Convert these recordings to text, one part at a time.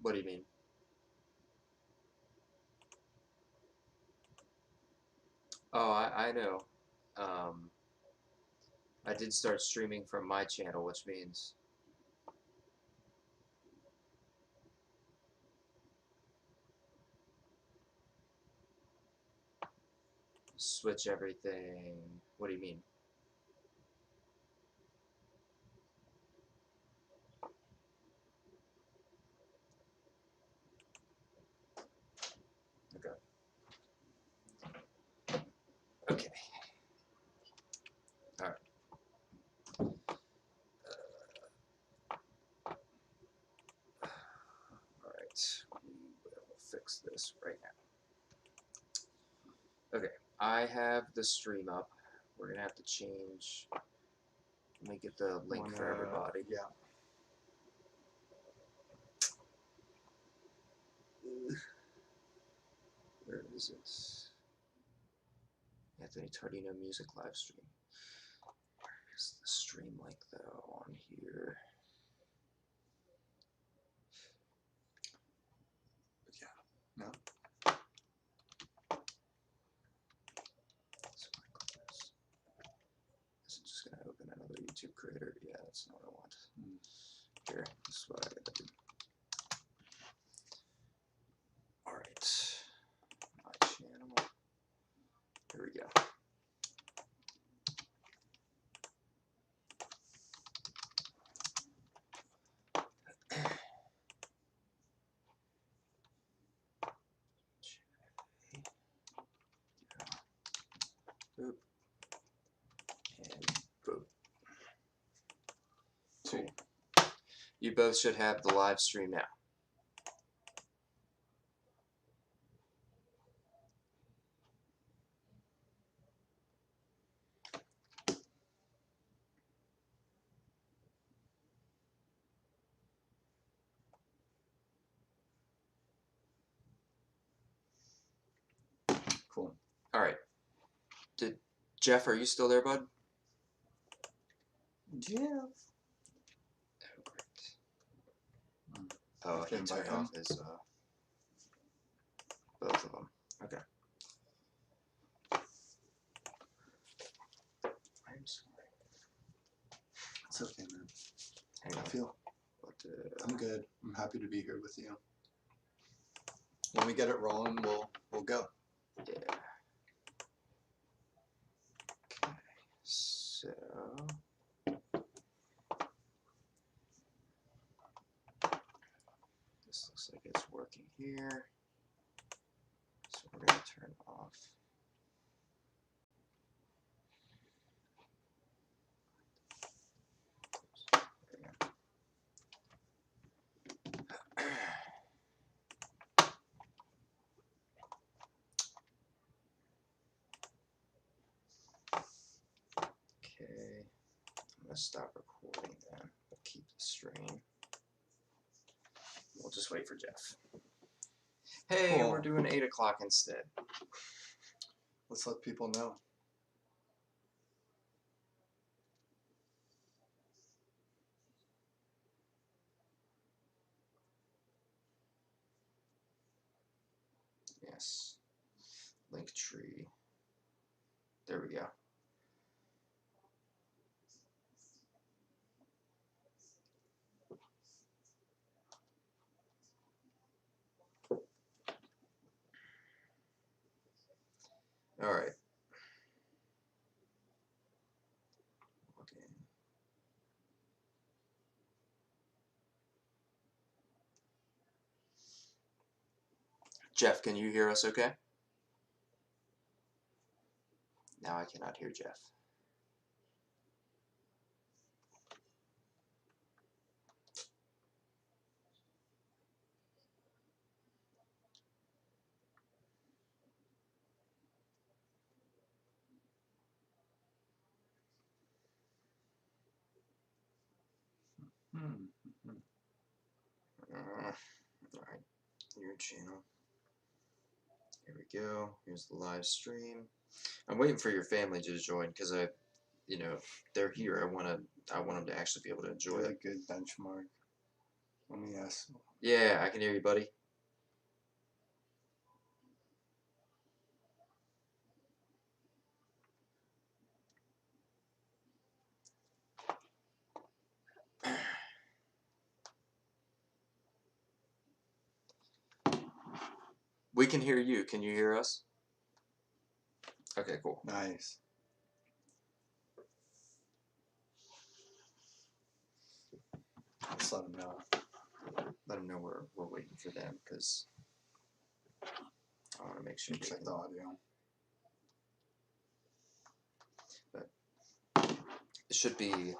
What do you mean? Oh, I know. Um, I did start streaming from my channel, which means switch everything. What do you mean? Okay. Okay. All right. All right. We will fix this right now. Okay. I have the stream up. We're gonna have to change. Let me get the link for everybody. Yeah. Where is it? Anthony Tardino music live stream. Where is the stream link though on here? Yeah. No. So I click this. Is it just gonna open another YouTube creator? Yeah, that's not what I want. Here, this is what I gotta do. Alright. My channel. Here we go. Boop. And boop. Cool. You both should have the live stream now. Cool. Alright. Jeff, are you still there, bud? Jeff. Oh, great. Oh, he turned off his, both of them. Okay. I'm sorry. It's okay, man. Hang How on. do you feel? What, I'm good. I'm happy to be here with you. When we get it rolling, we'll go. yeah. Okay. So. This looks like it's working here. So we're going to turn off. There we go. Okay. I'm going to stop recording then. We'll keep the stream. We'll just wait for Jeff. Hey, Cool. we're doing 8 o'clock instead. Let's let people know. Yes. Link tree. There we go. All right. Okay. Jeff, can you hear us okay? Now I cannot hear Jeff. All right. Your channel. Here we go. Here's the live stream. I'm waiting for your family to join because they're here. I want them to actually be able to enjoy Really it. good benchmark. Let me ask. Yeah, I can hear you, buddy. We can hear you. Can you hear us? Okay, cool. Nice. Just let them know. Let them know we're waiting for them because I want to make sure. Check the audio. But it should be okay.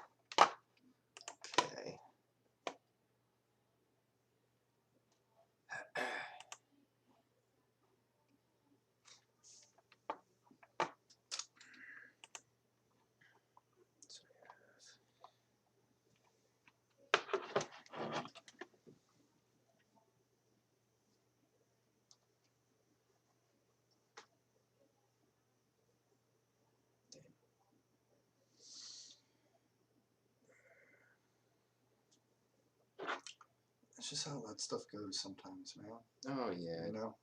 It's just how that stuff goes sometimes, man. Oh yeah. You know,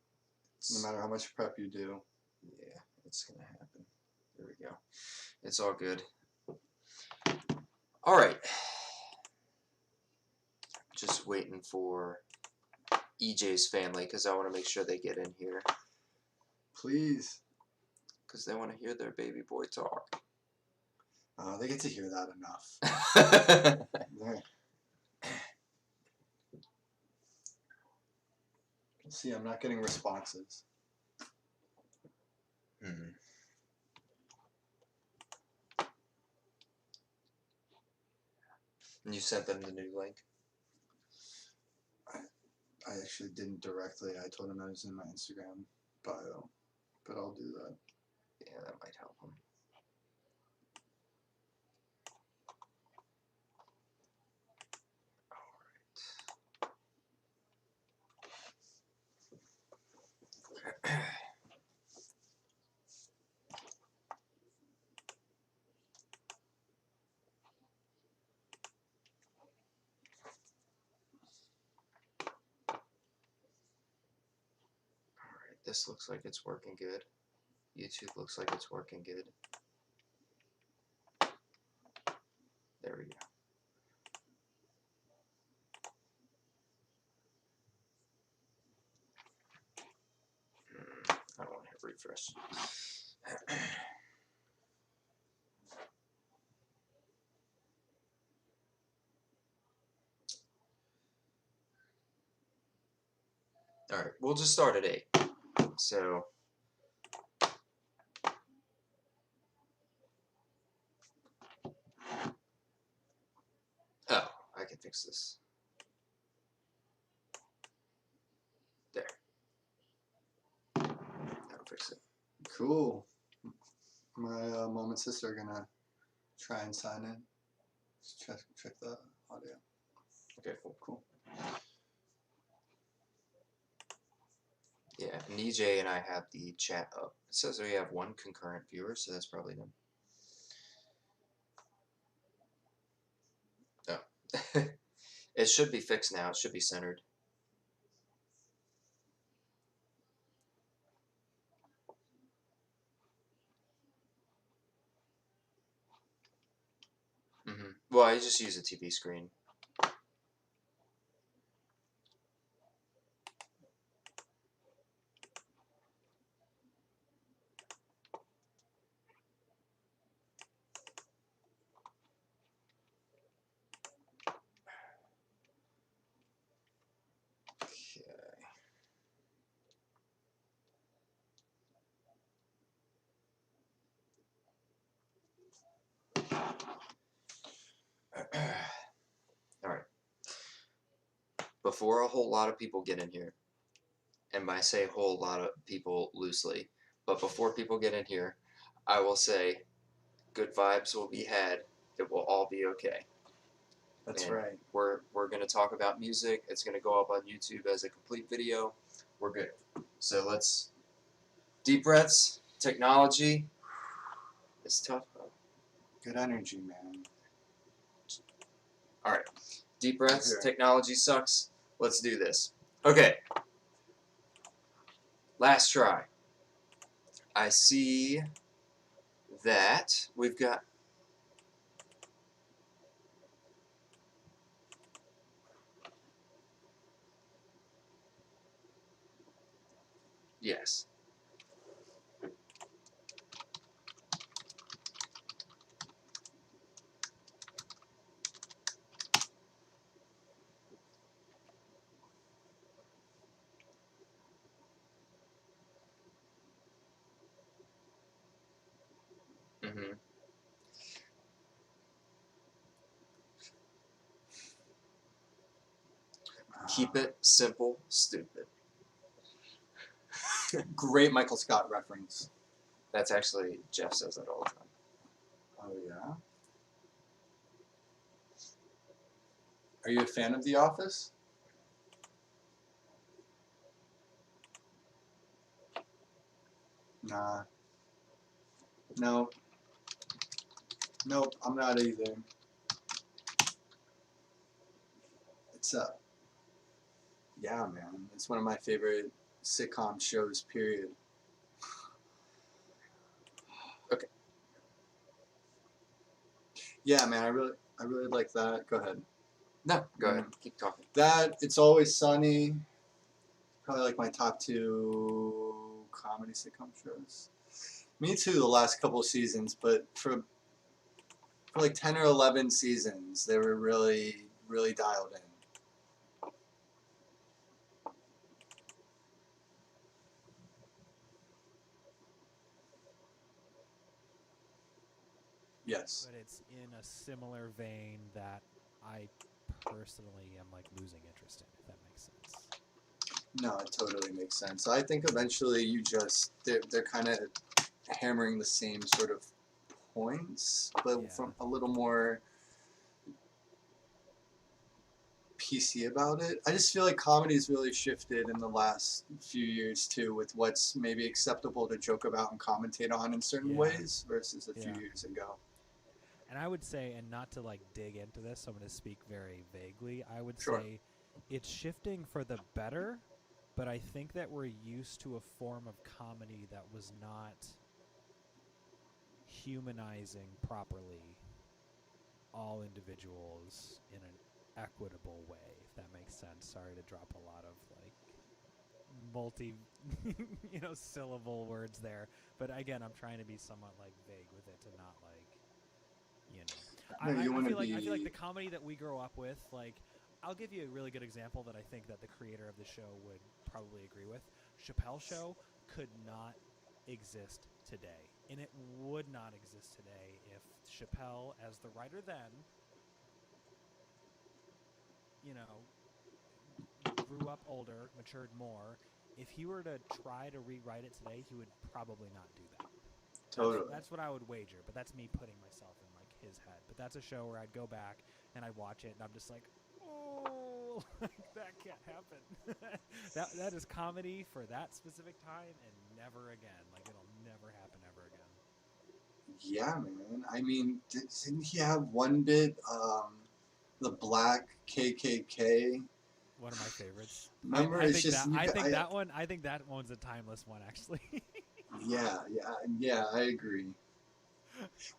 no matter how much prep you do. Yeah, it's gonna happen. There we go. It's all good. All right. Just waiting for EJ's family because I want to make sure they get in here Please. because they want to hear their baby boy talk. They get to hear that enough. Yeah. See, I'm not getting responses. Hmm. And you sent them the new link? I actually didn't directly. I told him I was in my Instagram bio, but I'll do that. Yeah, that might help them. All right. This looks like it's working good. YouTube looks like it's working good. There we go. I don't want to hit refresh. All right, we'll just start at 8. So, oh, I can fix this. There. That'll fix it. Cool. My mom and sister are gonna try and sign in. Just check the audio. Okay, cool. Cool. Yeah, and EJ and I have the chat up. It says we have 1 concurrent viewer, so that's probably them. Oh. It should be fixed now. It should be centered. Well, I just use a TV screen. Okay. All right. Before a whole lot of people get in here, and I say whole lot of people loosely, but before people get in here, I will say good vibes will be had. It will all be okay. That's And right. we're gonna talk about music. It's gonna go up on YouTube as a complete video. We're good. So let's deep breaths. Technology. It's tough. Good energy, man. All right. Deep breaths. Here. Technology sucks. Let's do this. Okay. Last try. I see that we've got. Yes. Mm-hmm. Keep it simple, stupid. Great Michael Scott reference. That's actually, Jeff says that all the time. Oh yeah. Are you a fan of The Office? Nah. No. Nope. I'm not either. It's yeah, man. It's one of my favorite sitcom shows. Period. Okay. Yeah, man. I really like that. Go ahead. No, go ahead. Keep talking. That It's Always Sunny. Probably like my top 2 comedy sitcom shows. Me too. The last couple seasons, but for like 10 or 11 seasons, they were really dialed in. Yes. But it's in a similar vein that I personally am like losing interest in, if that makes sense. No, it totally makes sense. I think eventually they're kind of hammering the same sort of points, but from a little more PC about it. I just feel like comedy's really shifted in the last few years too, with what's maybe acceptable to joke about and commentate on in certain ways versus a few years ago. And I would say, and not to like dig into this, so I'm going to speak very vaguely. I would Sure. say it's shifting for the better, but I think that we're used to a form of comedy that was not humanizing properly all individuals in an equitable way, if that makes sense. Sorry to drop a lot of like multi syllable words there, but again, I'm trying to be somewhat like vague with it to not like No, I feel like the comedy that we grow up with, like, I'll give you a really good example that I think that the creator of the show would probably agree with. Chappelle's Show could not exist today, and it would not exist today if Chappelle, as the writer then, grew up older, matured more. If he were to try to rewrite it today, he would probably not do that. Totally. That's what I would wager, but that's me putting myself in like his head. But that's a show where I'd go back and I'd watch it, and I'm just like, oh, that can't happen. that is comedy for that specific time and never again. Like, it'll never happen ever again. Yeah, man. I mean, didn't he have one bit, the black KKK? One of my favorites. Remember, I it's think just I think that one's a timeless one, actually. yeah. I agree.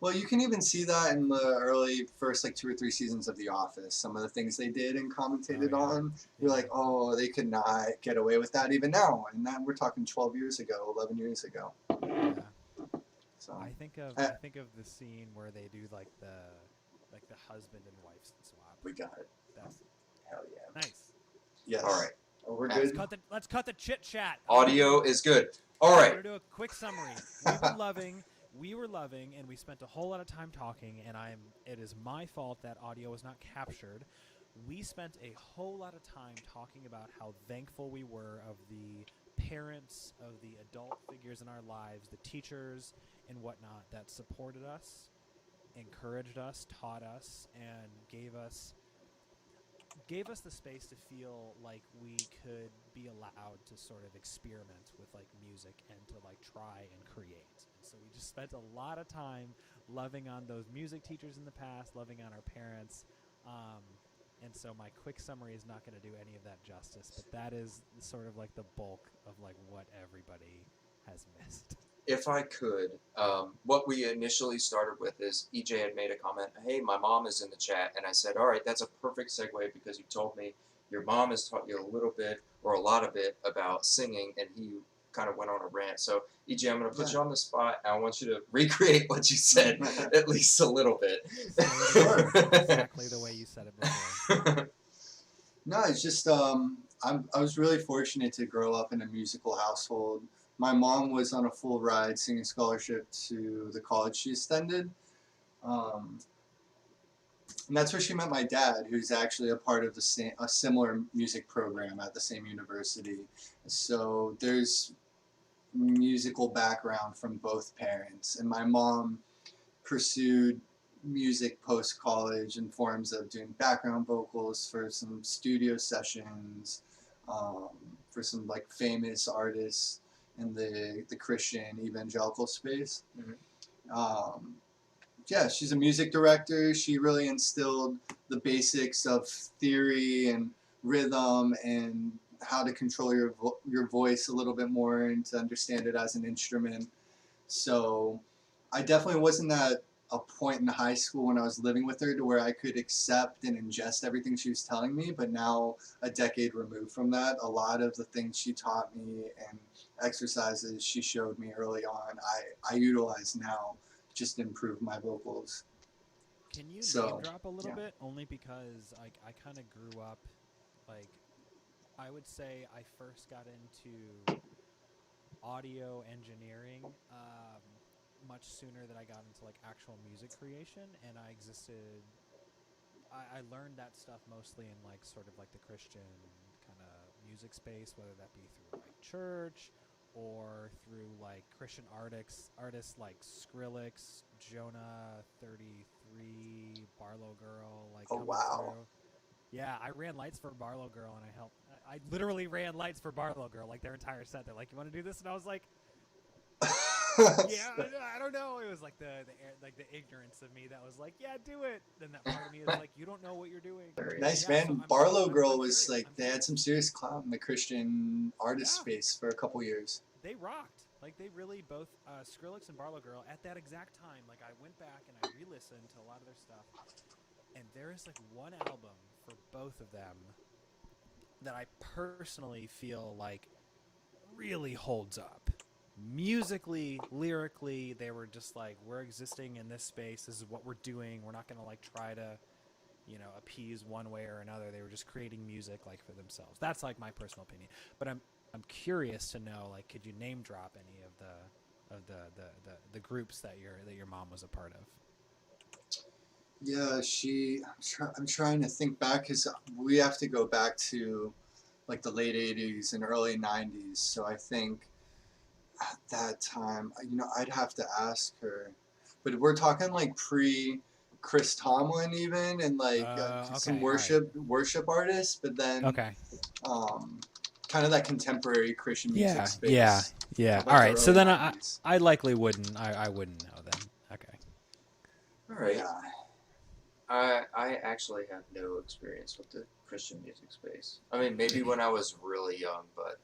Well, you can even see that in the early first like 2 or 3 seasons of The Office. Some of the things they did and commentated on, you're like, oh, they could not get away with that even now. And that we're talking 12 years ago, 11 years ago. Yeah. So I think of the scene where they do like the husband and wife swap. We got it. That's hell yeah. Nice. Yes. All right. Oh, we're good. Let's cut the chit chat. Audio is good. All I'm right. gonna do a quick summary. We were loving, and we spent a whole lot of time talking. And it is my fault that audio was not captured. We spent a whole lot of time talking about how thankful we were of the parents, of the adult figures in our lives, the teachers and whatnot that supported us, encouraged us, taught us, and gave us the space to feel like we could be allowed to sort of experiment with like music and to like try and create. And so we just spent a lot of time loving on those music teachers in the past, loving on our parents, and so my quick summary is not going to do any of that justice, but that is sort of like the bulk of like what everybody has missed. If I could, what we initially started with is EJ had made a comment, hey, my mom is in the chat. And I said, all right, that's a perfect segue because you told me your mom has taught you a little bit or a lot of it about singing. And he kind of went on a rant. So, EJ, I'm going to put you on the spot. And I want you to recreate what you said at least a little bit. Sure. Exactly the way you said it before. No, it's just I was really fortunate to grow up in a musical household. My mom was on a full ride singing scholarship to the college she attended. And that's where she met my dad, who's actually a part of a similar music program at the same university. So there's musical background from both parents. And my mom pursued music post college in forms of doing background vocals for some studio sessions, for some like famous artists in the Christian evangelical space. Mhm. Yeah, she's a music director. She really instilled the basics of theory and rhythm and how to control your voice a little bit more and to understand it as an instrument. So I definitely wasn't at a point in high school when I was living with her to where I could accept and ingest everything she was telling me. But now, a decade removed from that, a lot of the things she taught me and exercises she showed me early on, I utilize now just to improve my vocals. Can you So, name drop a little yeah. bit? Only because I kind of grew up, like, I would say I first got into audio engineering much sooner than I got into like actual music creation, and I learned that stuff mostly in like sort of like the Christian kind of music space, whether that be through like church or through like Christian artists like Skrillex, Jonah 33, Barlow Girl, like Oh, coming wow. through. Yeah, I ran lights for Barlow Girl, and I helped. I literally ran lights for Barlow Girl, like their entire set. They're like, "You want to do this?" And I was like, "Yeah, I don't know." It was like the ignorance of me that was like, "Yeah, do it." Then that part of me is like, "You don't know what you're doing." Nice, Yeah, so man. I'm Barlow I'm Girl was curious. like, I'm they had curious. some serious clout in the Christian artist Yeah, space for a couple years. they rocked. Like they really both Skrillex and Barlow Girl at that exact time. Like I went back and I re-listened to a lot of their stuff, and there is like one album for both of them that I personally feel like really holds up. Musically, lyrically, they were just like, we're existing in this space. This is what we're doing. We're not going to like try to, appease one way or another. They were just creating music like for themselves. That's like my personal opinion. But I'm curious to know, like, could you name drop any of the groups that your mom was a part of? Yeah, I'm trying to think back because we have to go back to like the late 80s and early 90s. So I think at that time, I'd have to ask her. But we're talking like pre Chris Tomlin even and like some Okay, all right. worship artists, but then Okay. um, kind of that contemporary Christian music Yeah. space. Yeah. Of All like the right. So early then 90s. I likely wouldn't. I wouldn't know then. Okay. All right. Yeah. I actually have no experience with the Christian music space. I mean, maybe when I was really young, but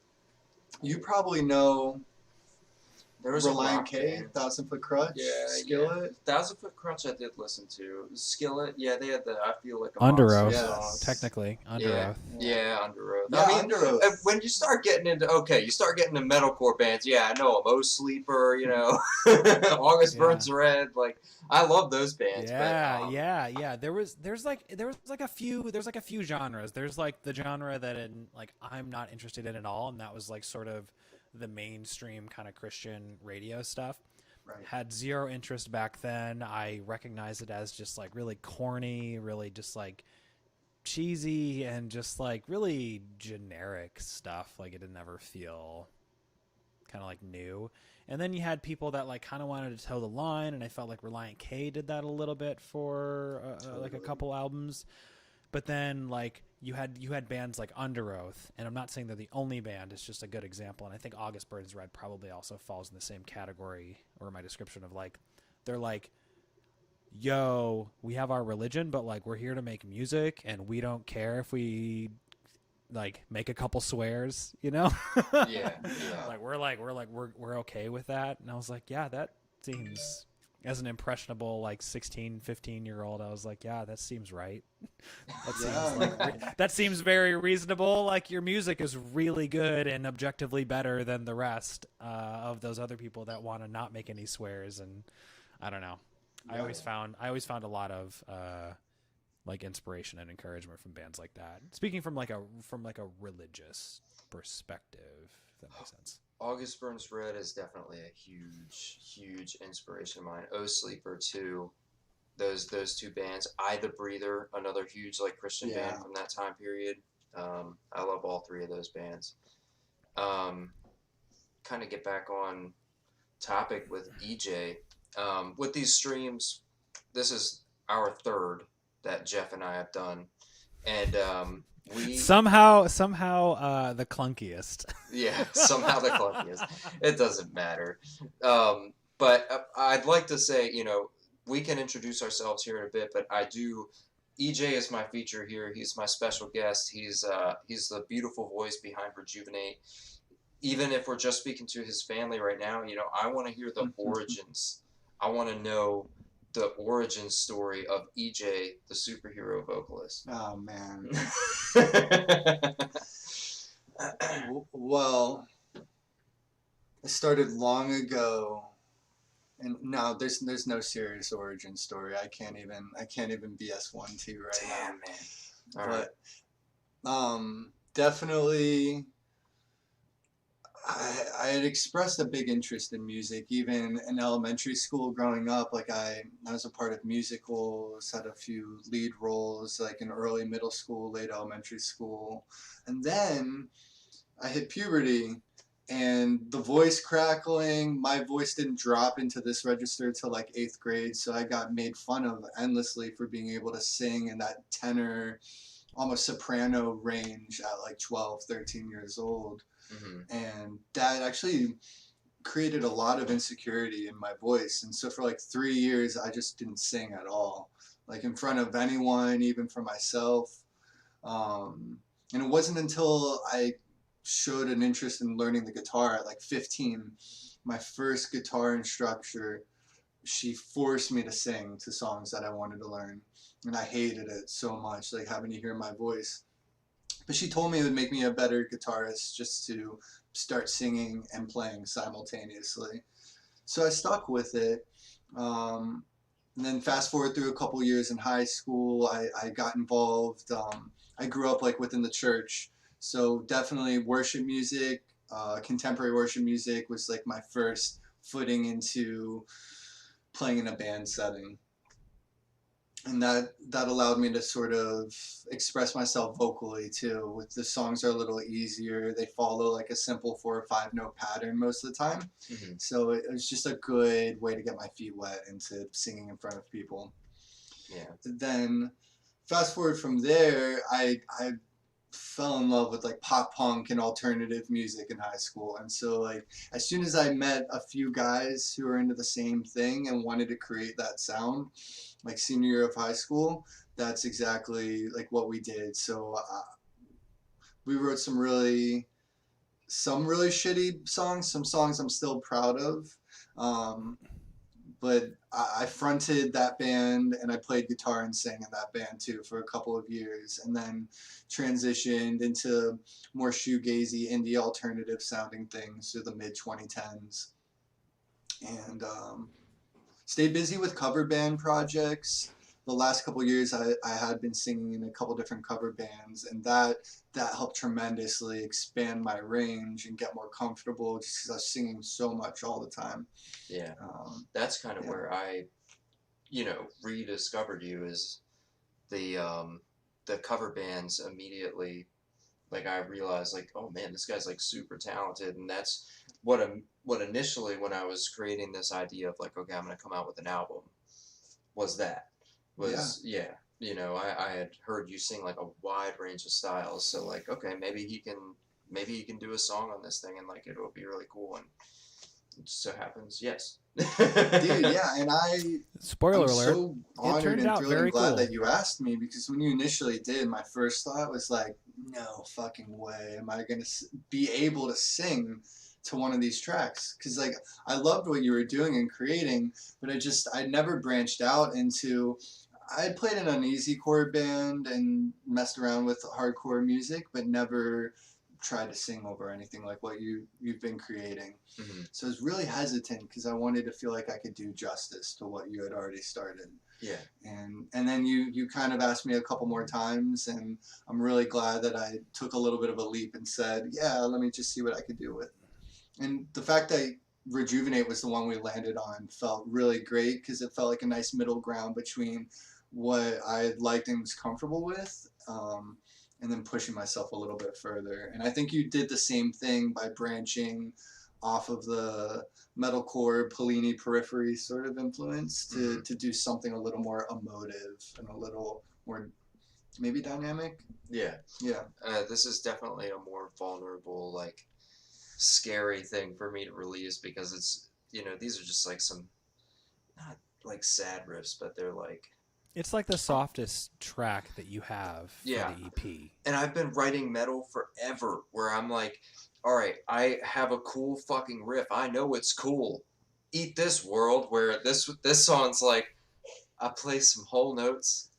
You probably know there was a Reliant rock K, band. 1000 Foot Crutch, Yeah, Skillet. 1000 Foot Crunch I did listen to. Skillet, yeah, they had the I Feel Like a Under Monster Oath, song. technically. Under Yeah, Oath. yeah, Under Oath. Yeah, I mean, Under Oath. when you start getting into metalcore bands. Yeah, I know them. Oh Sleeper, August Yeah. Burns Red. Like I love those bands. Yeah, but, yeah. There's like a few genres. There's like the genre that I'm not interested in at all, and that was like sort of the mainstream kind of Christian radio stuff. Right. Had zero interest back then. I recognized it as just like really corny, really just like cheesy, and just like really generic stuff. Like it didn't ever feel kind of like new. And then you had people that like kind of wanted to toe the line, and I felt like Reliant K did that a little bit for like a couple albums. But then like you had bands like Under Oath, and I'm not saying they're the only band. It's just a good example, and I think August Burns Red probably also falls in the same category, or my description of like they're like yo, we have our religion, but like we're here to make music, and we don't care if we like make a couple swears, you know? Yeah, yeah. We're okay with that. And I was like, yeah, that seems, as an impressionable like 16, 15-year old, I was like, yeah, that seems right. That seems like Yeah. that seems very reasonable. Like your music is really good and objectively better than the rest of those other people that want to not make any swears. And I don't know. Yeah. I always found a lot of like inspiration and encouragement from bands like that. Speaking from like a religious perspective, if that makes sense. August Burns Red is definitely a huge inspiration of mine. Oh Sleeper too. Those two bands. I the Breather, another huge like Christian band Yeah. from that time period. I love all three of those bands. Um, Kind of get back on topic with EJ. With these streams, this is our third that Jeff and I have done, and we Somehow the clunkiest. yeah somehow the clunkiest. It doesn't matter, but I'd like to say we can introduce ourselves here in a bit, but I do. EJ is my feature here. He's my special guest. He's the beautiful voice behind Rejuvenate. Even if we're just speaking to his family right now, I want to hear the origins. I want to know the origin story of EJ, the superhero vocalist. Oh man. Well, it started long ago, and no, there's no serious origin story. I can't even BS one to you right Damn, now. man. All right. But definitely, I had expressed a big interest in music even in elementary school growing up. Like I was a part of musicals, had a few lead roles like in early middle school, late elementary school. And then I hit puberty and the voice crackling, my voice didn't drop into this register till like 8th grade. So I got made fun of endlessly for being able to sing in that tenor, almost soprano range at like 12, 13 years old. Mm-hmm. And that actually created a lot of insecurity in my voice. And so for like 3 years, I just didn't sing at all, like in front of anyone, even for myself. And it wasn't until I showed an interest in learning the guitar at like 15, my first guitar instructor, she forced me to sing to songs that I wanted to learn. And I hated it so much, like having to hear my voice. But she told me it would make me a better guitarist just to start singing and playing simultaneously. So I stuck with it. And then fast forward through a couple years in high school, I got involved. I grew up like within the church. So definitely worship music, contemporary worship music was like my first footing into playing in a band setting. And that allowed me to sort of express myself vocally too. With the songs are a little easier. They follow like a simple 4 or 5 note pattern most of the time. Mm-hmm. So it was just a good way to get my feet wet into singing in front of people. Yeah. Then fast forward from there, I fell in love with like pop punk and alternative music in high school. And so like as soon as I met a few guys who were into the same thing and wanted to create that sound, like senior year of high school, that's exactly like what we did. So we wrote some really shitty songs, some songs I'm still proud of. But I fronted that band and I played guitar and sang in that band too for a couple of years, and then transitioned into more shoegazy, indie alternative sounding things through the mid 2010s. And stayed busy with cover band projects. The last couple of years, I had been singing in a couple different cover bands, and that helped tremendously expand my range and get more comfortable just because I was singing so much all the time. Yeah. That's kind of where I, rediscovered you is the cover bands immediately. Like I realized, like, oh man, this guy's like super talented, and that's what initially when I was creating this idea of like, okay, I'm gonna come out with an album, was that was yeah. I had heard you sing like a wide range of styles, so like, okay, maybe he can do a song on this thing, and like it will be really cool, and It so happens, yes. Dude, yeah, and Spoiler I'm alert. so honored turned and out thrilled very and glad cool. that you asked me, because when you initially did, my first thought was like, no fucking way am I going to be able to sing to one of these tracks. Because, like, I loved what you were doing and creating, but I never branched out into. I had played in an easy chord band and messed around with hardcore music, but never tried to sing over anything like what you've been creating. Mm-hmm. So I was really hesitant because I wanted to feel like I could do justice to what you had already started. Yeah. And then you kind of asked me a couple more times, and I'm really glad that I took a little bit of a leap and said, yeah, let me just see what I could do with it. And the fact that Rejuvenate was the one we landed on felt really great, because it felt like a nice middle ground between what I liked and was comfortable with, and then pushing myself a little bit further. And I think you did the same thing by branching off of the metalcore Pellini Periphery sort of influence to do something a little more emotive and a little more maybe dynamic. Yeah. This is definitely a more vulnerable, like, scary thing for me to release, because it's, these are just like some, not like sad riffs, but they're like, it's like the softest track that you have for the EP. And I've been writing metal forever, where I'm like, all right, I have a cool fucking riff. I know it's cool. Eat this, world. Where this song's like, I play some whole notes.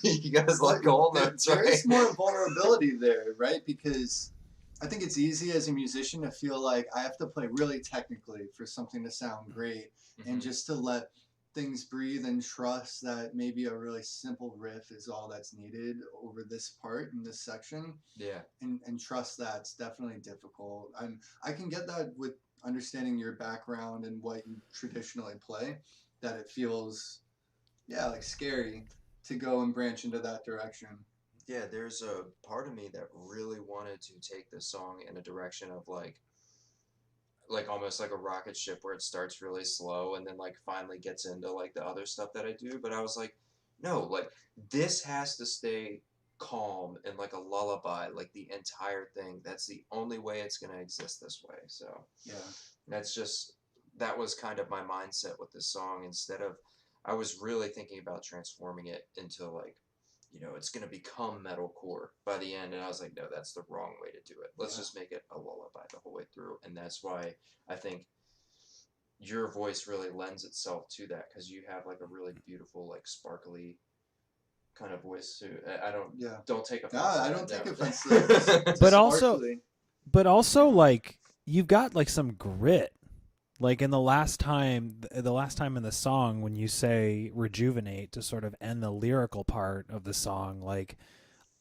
You guys like whole notes, right? There's more vulnerability there, right? Because I think it's easy as a musician to feel like I have to play really technically for something to sound great, and just to let things breathe and trust that maybe a really simple riff is all that's needed over this part in this section. Yeah. And trust that's definitely difficult. And I can get that with understanding your background and what you traditionally play, that it feels, like scary to go and branch into that direction. Yeah, there's a part of me that really wanted to take this song in a direction of like almost like a rocket ship, where it starts really slow and then like finally gets into like the other stuff that I do. But I was like, no, like this has to stay calm and like a lullaby, like the entire thing. That's the only way it's going to exist this way. So that was kind of my mindset with this song. Instead of, I was really thinking about transforming it into like, it's going to become metalcore by the end. And I was like, no, that's the wrong way to do it. Let's just make it a lullaby the whole way through. And that's why I think your voice really lends itself to that, because you have like a really beautiful, like sparkly kind of voice too. Don't take offense. I don't take offense to it. But also like you've got like some grit. Like in the last time in the song, when you say rejuvenate to sort of end the lyrical part of the song, like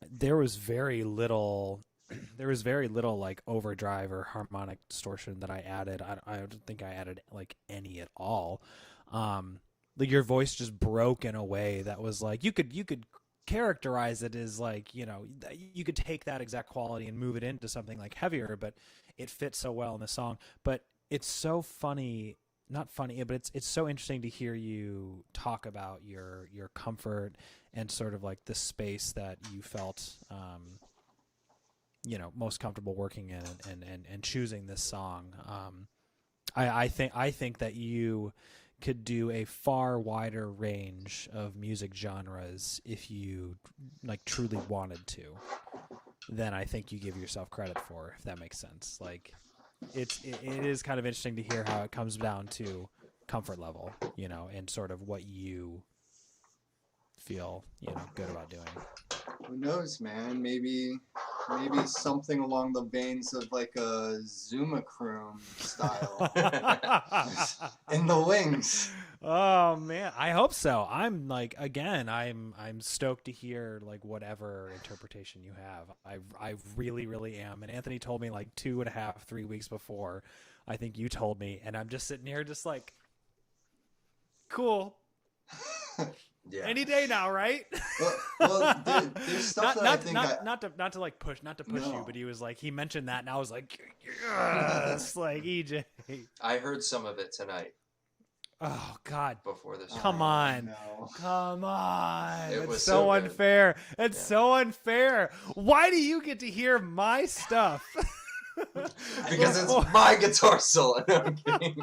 there was very little like overdrive or harmonic distortion that I added. I don't think I added like any at all. Like your voice just broke in a way that was like, you could characterize it as like, you could take that exact quality and move it into something like heavier, but it fits so well in the song. But it's so funny, not funny, but it's so interesting to hear you talk about your comfort and sort of like the space that you felt, most comfortable working in, and choosing this song. I think that you could do a far wider range of music genres if you like truly wanted to, than I think you give yourself credit for, if that makes sense. Like it is kind of interesting to hear how it comes down to comfort level, and sort of what you feel, good about doing. Who knows, man? Maybe something along the veins of like a Zumacroom style in the wings. Oh man, I hope so. I'm like, again, I'm stoked to hear like whatever interpretation you have. I really, really am. And Anthony told me like 2.5-3 weeks before, I think you told me, and I'm just sitting here just like, cool. Yeah. Any day now, right? Well, there's stuff that I think not to like push you, but he mentioned that, and I was like, yes, like EJ. I heard some of it tonight. Oh God! Before this, come on. It's so so unfair. It's so unfair. Why do you get to hear my stuff? Because it's my guitar solo. No, I'm kidding.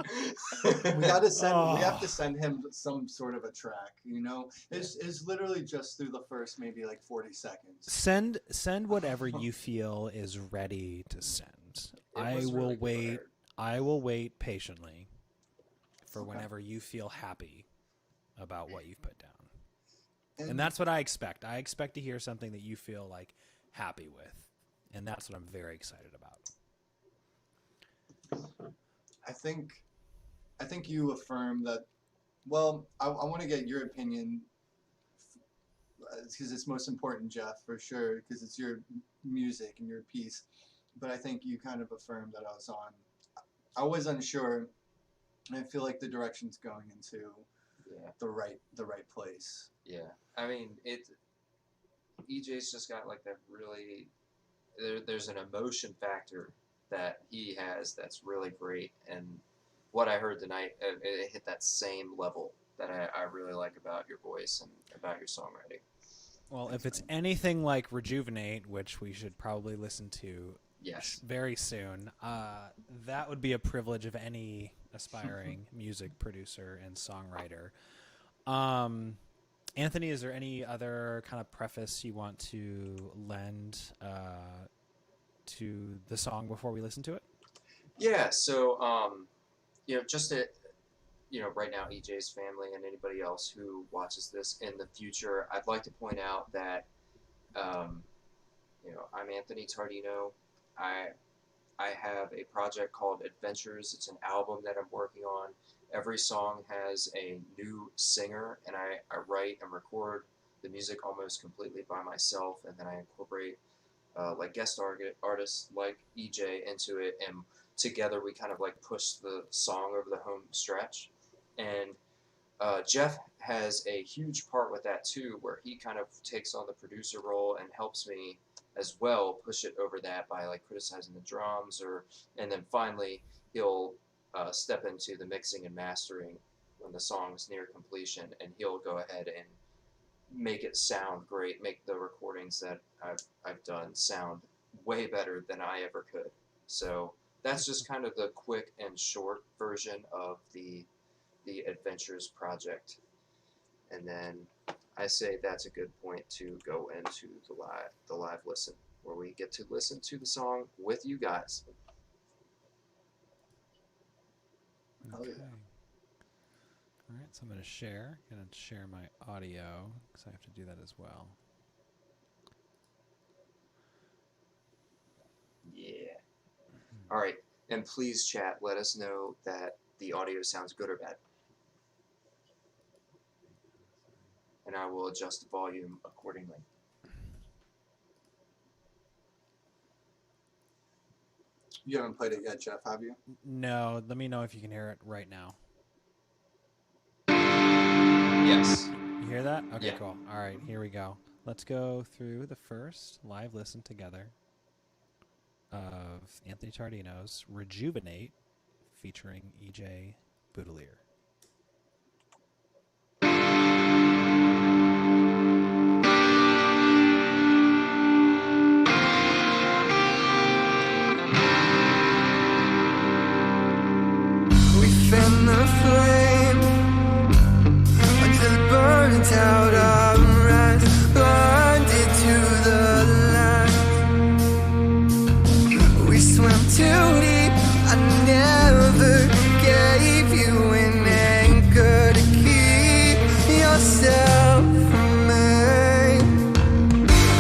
We have to send him some sort of a track, you know? It's literally just through the first maybe like 40 seconds. Send whatever you feel is ready to send. I will wait. I will wait patiently for whenever you feel happy about what you've put down. And that's what I expect. I expect to hear something that you feel like happy with. And that's what I'm very excited about. I think you affirm that. Well, I want to get your opinion because it's most important, Jeff, for sure, because it's your music and your piece. But I think you kind of affirmed that I was unsure, and I feel like the direction's going into the right place. Yeah, I mean EJ's just got like that really. There's an emotion factor that he has that's really great, and what I heard tonight, it hit that same level that I really like about your voice and about your songwriting. Well, if it's anything like Rejuvenate, which we should probably listen to very soon, that would be a privilege of any aspiring music producer and songwriter. Anthony, is there any other kind of preface you want to lend to the song before we listen to it? Yeah, so just to, right now EJ's family and anybody else who watches this in the future, I'd like to point out that I'm Anthony Tardino. I have a project called Adventures. It's an album that I'm working on. Every song has a new singer, and I write and record the music almost completely by myself, and then I incorporate like guest artists like EJ into it, and together we kind of like push the song over the home stretch. And Jeff has a huge part with that too, where he kind of takes on the producer role and helps me as well push it over that by like criticizing the drums, and then finally he'll step into the mixing and mastering when the song's near completion, and he'll go ahead and make it sound great, make the recordings that I've done sound way better than I ever could. So that's just kind of the quick and short version of the Adventures project. And then I say that's a good point to go into the live listen, where we get to listen to the song with you guys. Okay. All right, so I'm going to share my audio because I have to do that as well. Yeah. All right, and please chat, let us know that the audio sounds good or bad. And I will adjust the volume accordingly. You haven't played it yet, Jeff, have you? No, let me know if you can hear it right now. Yes. You hear that? Okay, Yeah. cool. All right, here we go. Let's go through the first live listen together of Anthony Tardino's Rejuvenate featuring EJ Boudelier. Out our rise, blinded to the light. We swam too deep. I never gave you an anchor to keep yourself from me.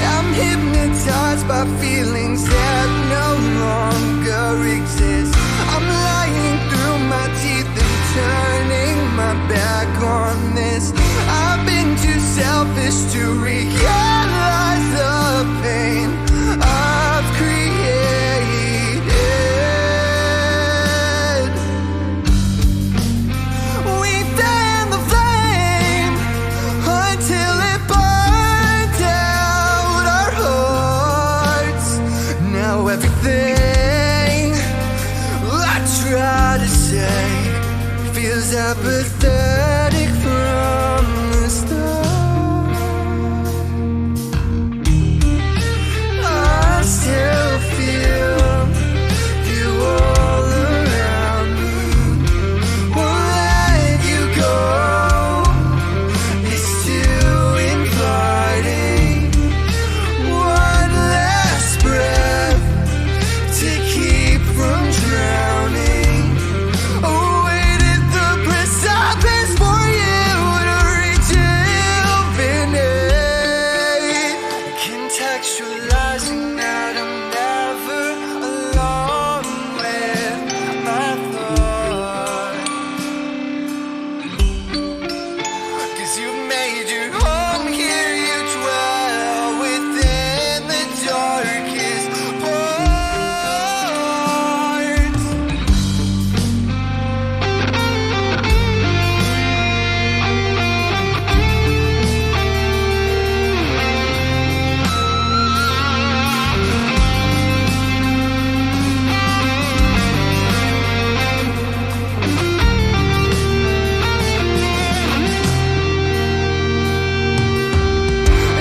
I'm hypnotized by feelings that no longer exist. I'm lying through my teeth and turning my back on this. I've been too selfish to realize the pain I've created. We fanned the flame until it burned out our hearts. Now everything I try to say feels apathetic from the start. I still feel contextualizing that I'm never alone with my thoughts. 'Cause you've made your home here, you dwell within the darkest parts.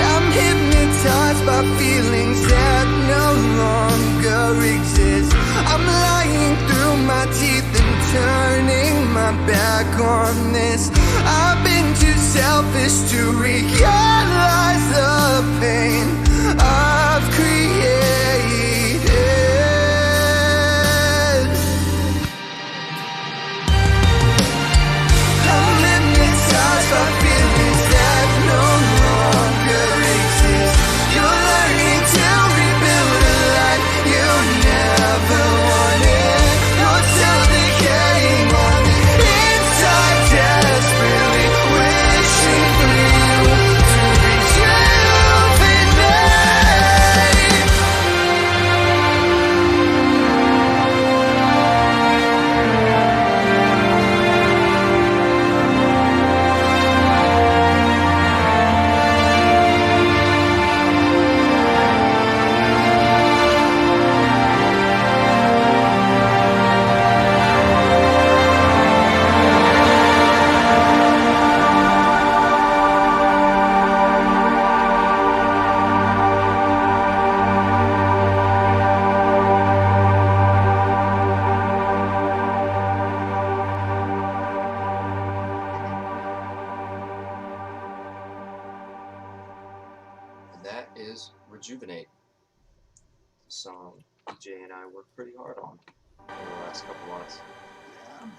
I'm hypnotized by feelings that no longer exist. I'm lying through my teeth and turning my back on this. I've been too selfish to realize the pain I've created. I'm hypnotized by feelings that no longer exist. You're learning to rebuild a life you never wanted. You're still decaying on the inside, desperately wishing for you to rejuvenate. And that is Rejuvenate, the song EJ and I worked pretty hard on over the last couple months. Yeah, man.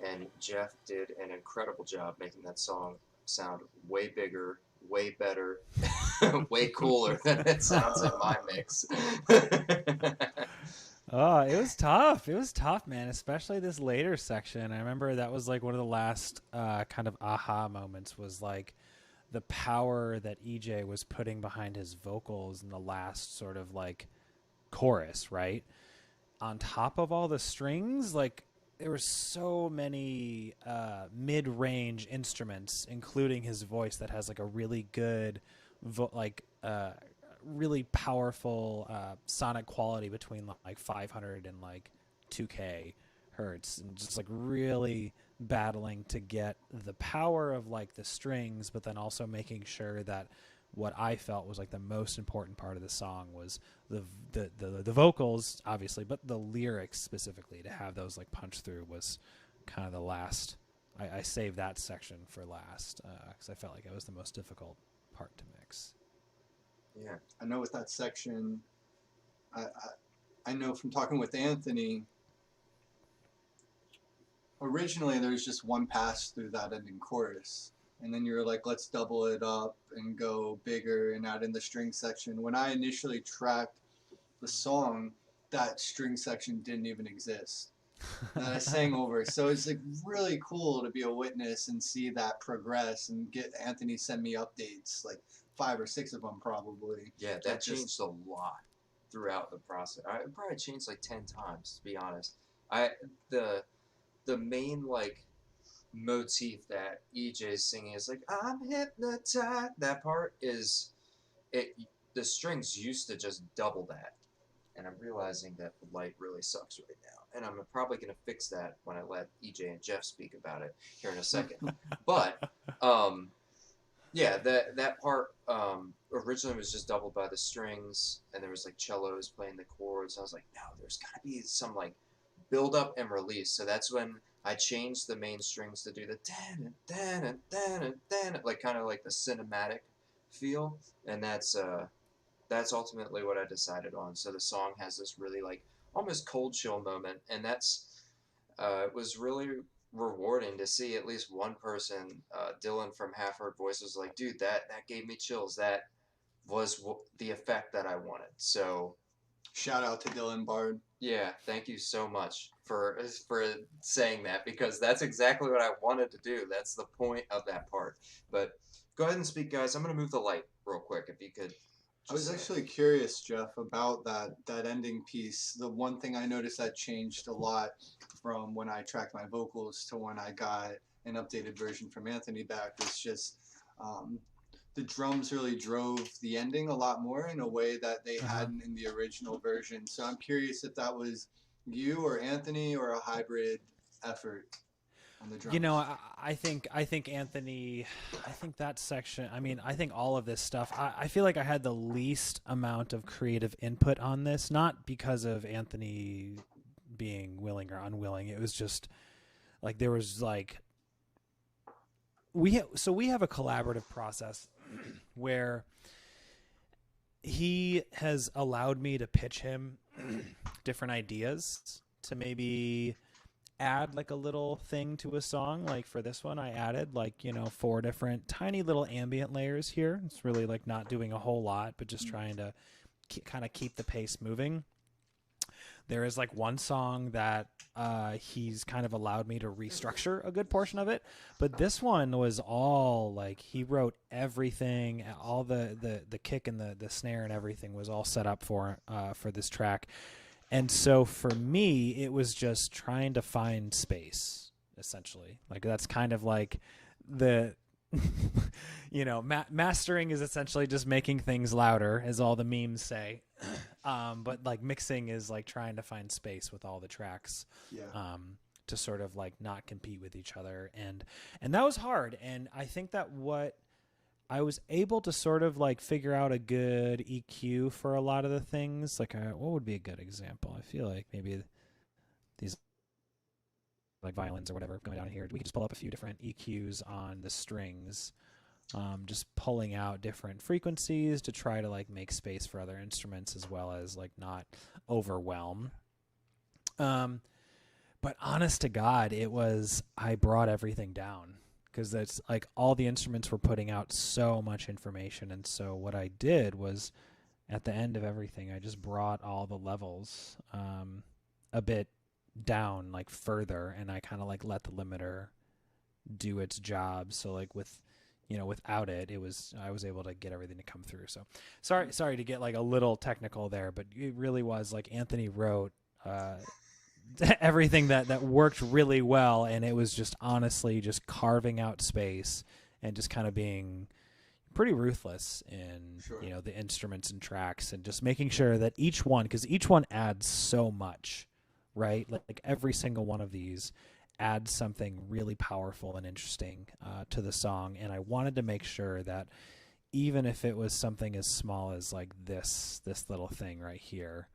And Jeff did an incredible job making that song sound way bigger, way better, way cooler than it sounds in my mix. Oh, it was tough. It was tough, man, especially this later section. I remember that was like one of the last kind of aha moments, was like the power that EJ was putting behind his vocals in the last sort of like chorus, right? On top of all the strings, like there were so many mid-range instruments, including his voice, that has like a really good really powerful sonic quality between like 500 and like 2K hertz, and just like really battling to get the power of like the strings, but then also making sure that what I felt was like the most important part of the song was the vocals, obviously, but the lyrics specifically. To have those like punch through was kind of the last. I saved that section for last because I felt like it was the most difficult part to mix. Yeah. I know with that section, I know from talking with Anthony, originally there was just one pass through that ending chorus. And then you're like, let's double it up and go bigger and add in the string section. When I initially tracked the song, that string section didn't even exist. That I sang over. So it's like really cool to be a witness and see that progress and get Anthony send me updates, like 5 or 6 of them probably. Yeah, that changed a lot throughout the process. It probably changed like 10 times, to be honest. The main like motif that EJ is singing is like, I'm hypnotized. That part is it. The strings used to just double that, and I'm realizing that the light really sucks right now. And I'm probably gonna fix that when I let EJ and Jeff speak about it here in a second. But yeah, that part originally was just doubled by the strings, and there was like cellos playing the chords. I was like, no, there's gotta be some like build up and release. So that's when I changed the main strings to do the dan like kind of like the cinematic feel, and that's ultimately what I decided on. So the song has this really like almost cold chill moment, and that's it was really rewarding to see at least one person, Dylan from Half Heard Voice, was like, dude, that gave me chills. was the effect that I wanted. So Shout out to Dylan Bard. yeah, thank you so much for saying that, because that's exactly what I wanted to do. That's the point of that part. But go ahead and speak, guys. I'm gonna move the light real quick if you could. I was actually curious, Jeff, about that ending piece. The one thing I noticed that changed a lot from when I tracked my vocals to when I got an updated version from Anthony back was just the drums really drove the ending a lot more in a way that they hadn't in the original version. So I'm curious if that was you or Anthony or a hybrid effort on the drums. You know, I think Anthony, I think that section, I mean, I think all of this stuff, I feel like I had the least amount of creative input on this, not because of Anthony being willing or unwilling. It was just like there was like we have a collaborative process where he has allowed me to pitch him different ideas to maybe add like a little thing to a song. Like for this one, I added like, 4 different tiny little ambient layers here. It's really like not doing a whole lot, but just trying to kind of keep the pace moving. There is like one song that he's kind of allowed me to restructure a good portion of it, but this one was all like he wrote everything, all the kick and the snare and everything was all set up for this track. And so for me, it was just trying to find space, essentially. Like that's kind of like the mastering is essentially just making things louder, as all the memes say. But like mixing is like trying to find space with all the tracks, to sort of like not compete with each other. And that was hard. And I think that what I was able to sort of like figure out a good EQ for a lot of the things. Like what would be a good example? I feel like maybe these like violins or whatever going down here. We could just pull up a few different EQs on the strings, just pulling out different frequencies to try to like make space for other instruments as well as like not overwhelm. But honest to God, I brought everything down because that's like all the instruments were putting out so much information. And so what I did was at the end of everything, I just brought all the levels a bit down like further, and I kind of like let the limiter do its job. So like without it, I was able to get everything to come through. So sorry to get like a little technical there, but it really was like Anthony wrote everything that worked really well, and it was just honestly just carving out space and just kind of being pretty ruthless in the instruments and tracks, and just making sure that each one, because each one adds so much, right? Like every single one of these adds something really powerful and interesting to the song. And I wanted to make sure that even if it was something as small as like this little thing right here,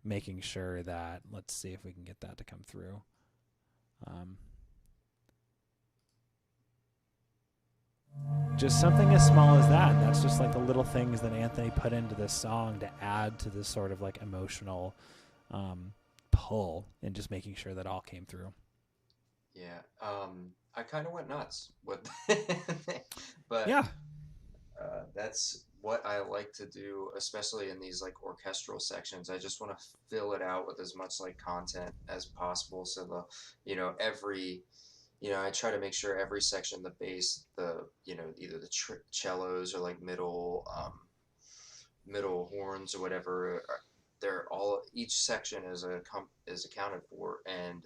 making sure that, let's see if we can get that to come through. Just something as small as that. And that's just like the little things that Anthony put into this song to add to this sort of like emotional pull, and just making sure that all came through. Yeah, I kind of went nuts with but yeah, that's what I like to do, especially in these like orchestral sections. I just want to fill it out with as much like content as possible. So I try to make sure every section, the bass, either the cellos or like middle horns or whatever, each section is accounted for. And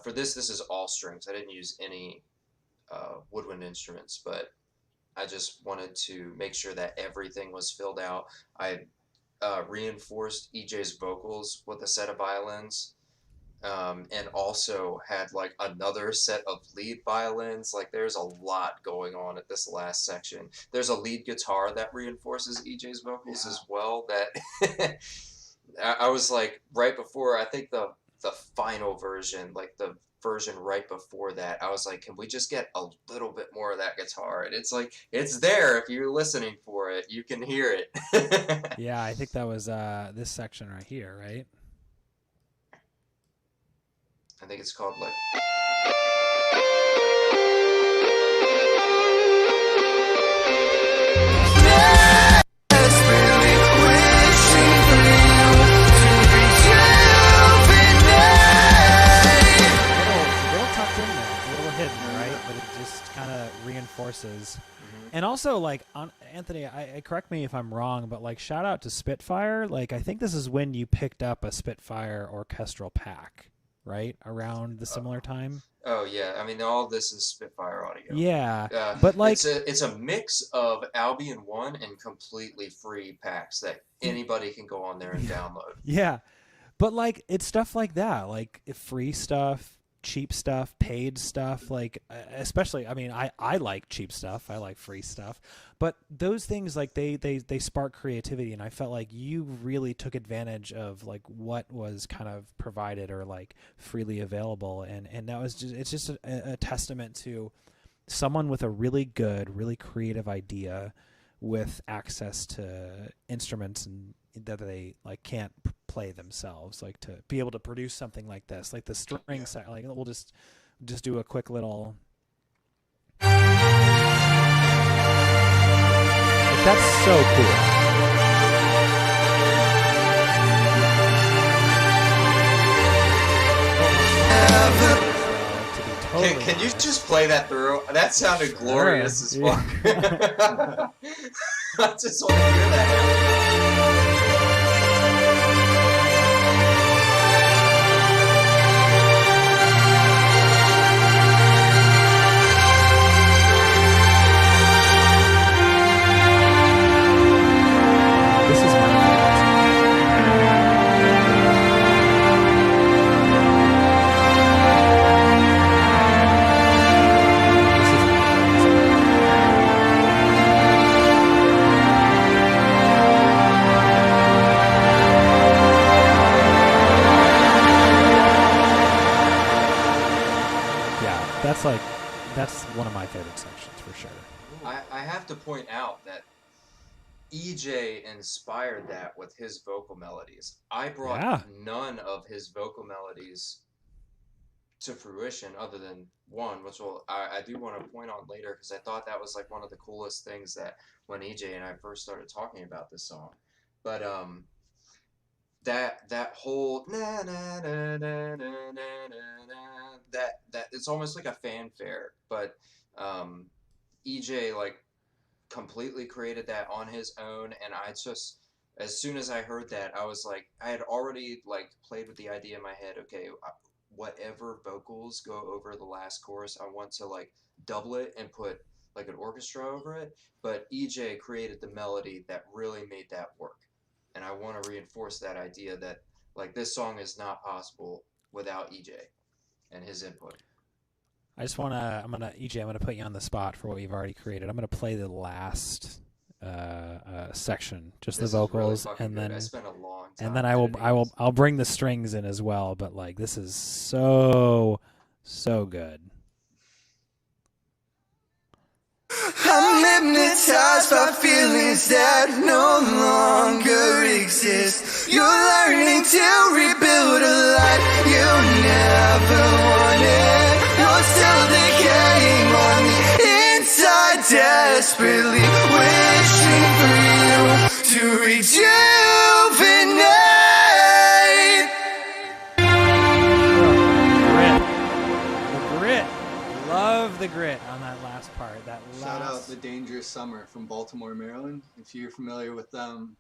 for this is all strings. I didn't use any woodwind instruments, but I just wanted to make sure that everything was filled out. I reinforced EJ's vocals with a set of violins, and also had like another set of lead violins. Like there's a lot going on at this last section. There's a lead guitar that reinforces EJ's vocals as well. That I was like, right before, I think the final version, like the version right before that, I was like, can we just get a little bit more of that guitar? And it's like, it's there. If you're listening for it, you can hear it. Yeah, I think that was this section right here, right? I think it's called like And also, like, Anthony, correct me if I'm wrong, but like, shout out to Spitfire. Like, I think this is when you picked up a Spitfire orchestral pack, right? Around the similar time. Oh yeah, I mean all this is Spitfire audio. Yeah, but like, it's a mix of Albion One and completely free packs that anybody can go on there and download. yeah, but like, it's stuff like that, like free stuff, cheap stuff, paid stuff. Like, especially, I mean, I like cheap stuff, I like free stuff, but those things, like, they spark creativity, and I felt like you really took advantage of like what was kind of provided or like freely available, and that was just, it's just a testament to someone with a really good, really creative idea with access to instruments and that they like can't play themselves, like to be able to produce something like this, like the string set. Like, we'll just do a quick little, like, that's so cool. Can you just play that through? That sounded glorious as fuck. I just want to hear that. This is my that's one of my favorite sections for sure. I have to point out that EJ inspired that with his vocal melodies. I brought none of his vocal melodies to fruition other than one, which I do want to point on later, because I thought that was like one of the coolest things that when EJ and I first started talking about this song. But that whole na na na na na na na, that it's almost like a fanfare, but EJ like completely created that on his own, and I just, as soon as I heard that, I was like, I had already like played with the idea in my head, okay, whatever vocals go over the last chorus, I want to like double it and put like an orchestra over it, but EJ created the melody that really made that work. And I want to reinforce that idea that like this song is not possible without EJ and his input. I'm gonna put you on the spot for what you've already created. I'm gonna play the last section, just This the vocals, really and then I spent a long time and then I'll bring the strings in as well. But like, this is so good. I'm hypnotized by feelings that no longer exist. You're learning to rebuild a life you never wanted. You're still decaying on the inside, desperately wishing for you to rejuvenate. The grit. Love the grit on that last part. Shout out The Dangerous Summer from Baltimore, Maryland. If you're familiar with them,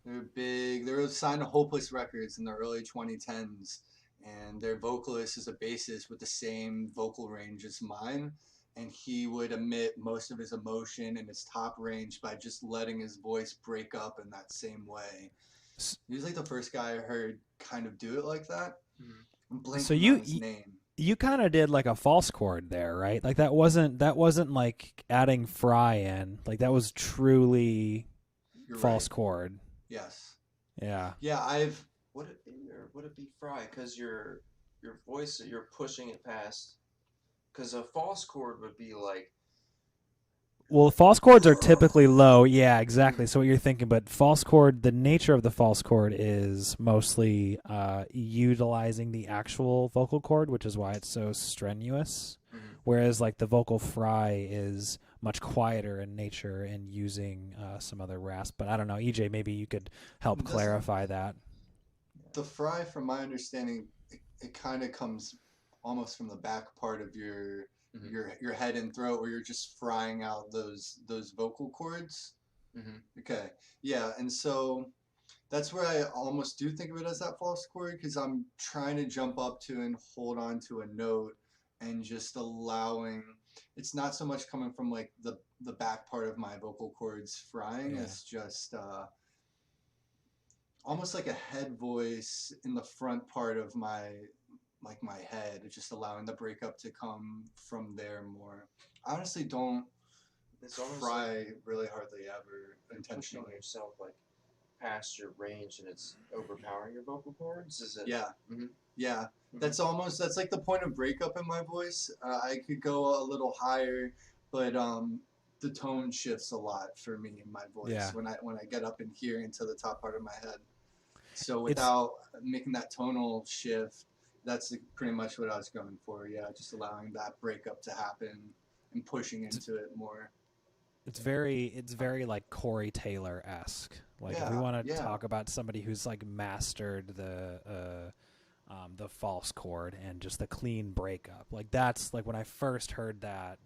they're big. They were signed to Hopeless Records in the early 2010s, and their vocalist is a bassist with the same vocal range as mine, and he would emit most of his emotion in his top range by just letting his voice break up in that same way. He's like the first guy I heard kind of do it like that. I'm blanking on his name. You kind of did like a false chord there, right? Like that wasn't like adding Fry in. Like that was truly false chord. Yes. Yeah. Yeah, Would it be Fry? Because your voice, you're pushing it past. Because a false chord would be like. Well, false chords are typically low. Yeah, exactly. So what you're thinking, but false chord, the nature of the false chord is mostly utilizing the actual vocal cord, which is why it's so strenuous. Mm-hmm. Whereas like the vocal fry is much quieter in nature and using some other rasp. But I don't know, EJ, maybe you could help clarify that. The fry, from my understanding, it kind of comes almost from the back part of your your head and throat, where you're just frying out those vocal cords. Okay, yeah, and so that's where I almost do think of it as that false chord, because I'm trying to jump up to and hold on to a note and just allowing. It's not so much coming from like the back part of my vocal cords frying. Yeah. It's just almost like a head voice in the front part of my head, just allowing the breakup to come from there more. I honestly don't fry really hardly ever intentionally. Pushing yourself like past your range and it's overpowering your vocal cords. Is it? Yeah. Mhm. Yeah. Mhm. That's like the point of breakup in my voice. I could go a little higher, but the tone shifts a lot for me in my voice when I get up in here into the top part of my head. So without making that tonal shift, that's pretty much what I was going for. Yeah, just allowing that breakup to happen and pushing into it more. It's very like Corey Taylor-esque. Like if we want to talk about somebody who's like mastered the false chord and just the clean breakup. Like that's like when I first heard that.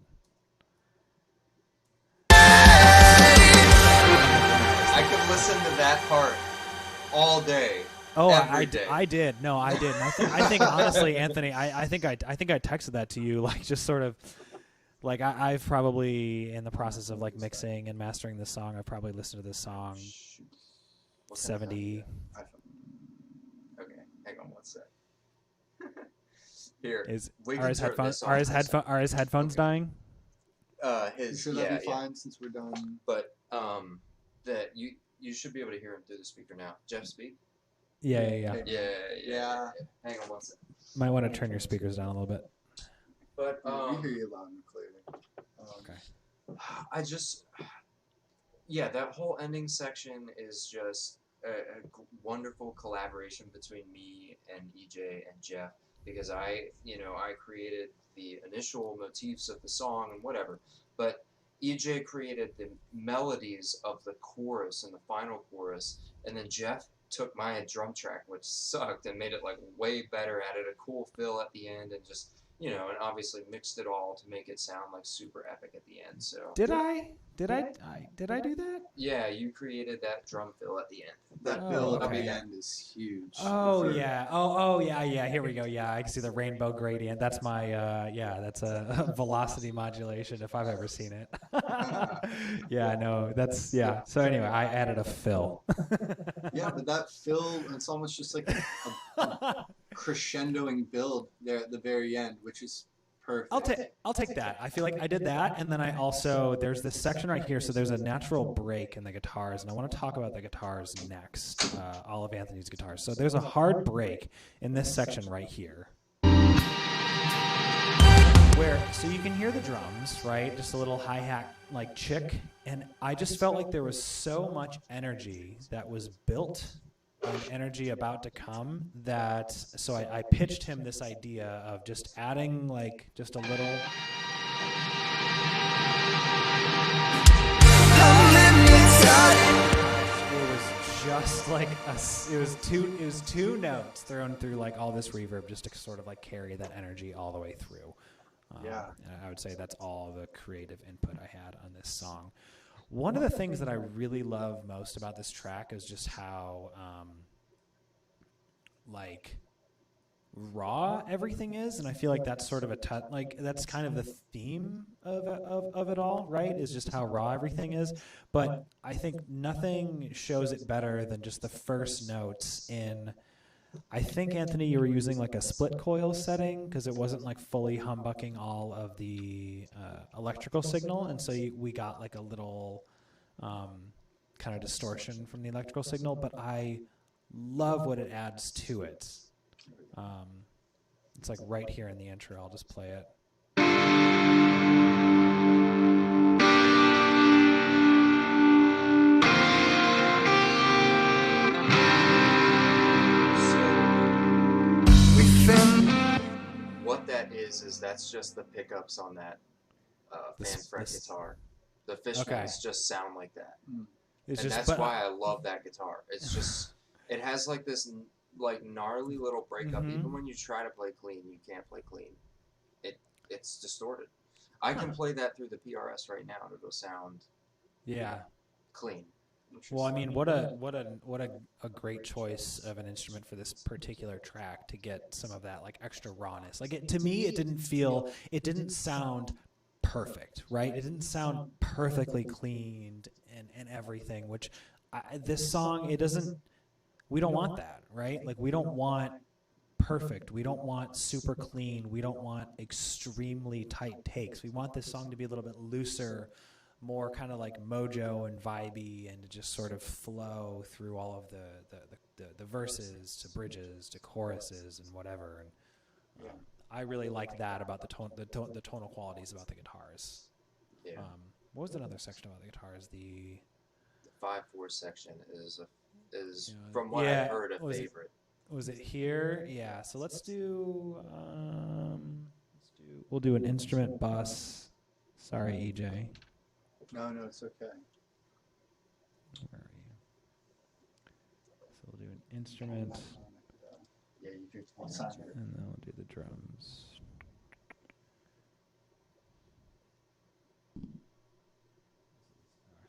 I could listen to that part all day. Oh, every day. I did. No, I did. I think honestly, Anthony, I think I texted that to you, like just sort of. Like I've probably, in the process of like mixing and mastering this song, I've probably listened to this song 70. Okay, hang on one sec. Here, are his headphones dying? You sure that'll be fine since we're done? But that you should be able to hear him through the speaker now. Jeff, speak. Yeah. Hang on one sec. Might want to turn your speakers down a little bit. But we hear you loud and clear. Okay. I just, that whole ending section is just a wonderful collaboration between me and EJ and Jeff, because I created the initial motifs of the song and whatever, but EJ created the melodies of the chorus and the final chorus, and then Jeff took my drum track, which sucked, and made it like way better, added a cool fill at the end, and just and obviously mixed it all to make it sound like super epic at the end. So did I do that? Yeah, you created that drum fill at the end. That fill at the end is huge. Oh yeah. Oh yeah. Here we go. Yeah, I can see the rainbow gradient. That's my that's a velocity modulation if I've ever seen it. Yeah, no, that's So anyway, I added a fill. Yeah, but that fill, it's almost just like a crescendoing build there at the very end, which is perfect. I'll take that. I feel like I did that, and then I also there's this section right here. So there's a natural break in the guitars, and I want to talk about the guitars next. All of Anthony's guitars. So there's a hard break in this section right here, so you can hear the drums, right? Just a little hi-hat like chick, and I just felt like there was so much energy that was built and energy about to come so I pitched him this idea of just adding like just a little. It was just like it was two notes thrown through like all this reverb just to sort of like carry that energy all the way through. And I would say that's all the creative input I had on this song. One of the things that I really love most about this track is just how like raw everything is, and I feel like that's sort of that's kind of the theme of it all, right? Is just how raw everything is. But I think nothing shows it better than just the first notes in. I think, Anthony, you were using like a split coil setting because it wasn't like fully humbucking all of the electrical signal, and so we got like a little kind of distortion from the electrical signal, but I love what it adds to it. It's like right here in the intro. I'll just play it. What that is that's just the pickups on that fan fret guitar. The Fishmans just sound like that. That's why I love that guitar. It's just, it has like this like gnarly little breakup. Even when you try to play clean, you can't play clean. It's distorted. I can play that through the PRS right now, and it'll sound Yeah. clean. Well, I mean, what a great choice of an instrument for this particular track to get some of that like extra rawness. Like to me, it didn't sound perfect, right? It didn't sound perfectly cleaned and everything. Which this song, it doesn't. We don't want that, right? Like we don't want perfect. We don't want super clean. We don't want extremely tight takes. We want this song to be a little bit looser, more kind of like mojo and vibey, and to just sort of flow through all of the verses to bridges to choruses and whatever. And I really like that about the tonal qualities about the guitars. Yeah. What was another section about the guitars? The 5/4 section is from what I've heard, a favorite. Was it here? Yeah. So let's do. We'll do an instrument bus. Sorry, EJ. No, it's okay. Where are you? So we'll do an instrument, Yeah, you do. and then we'll do the drums.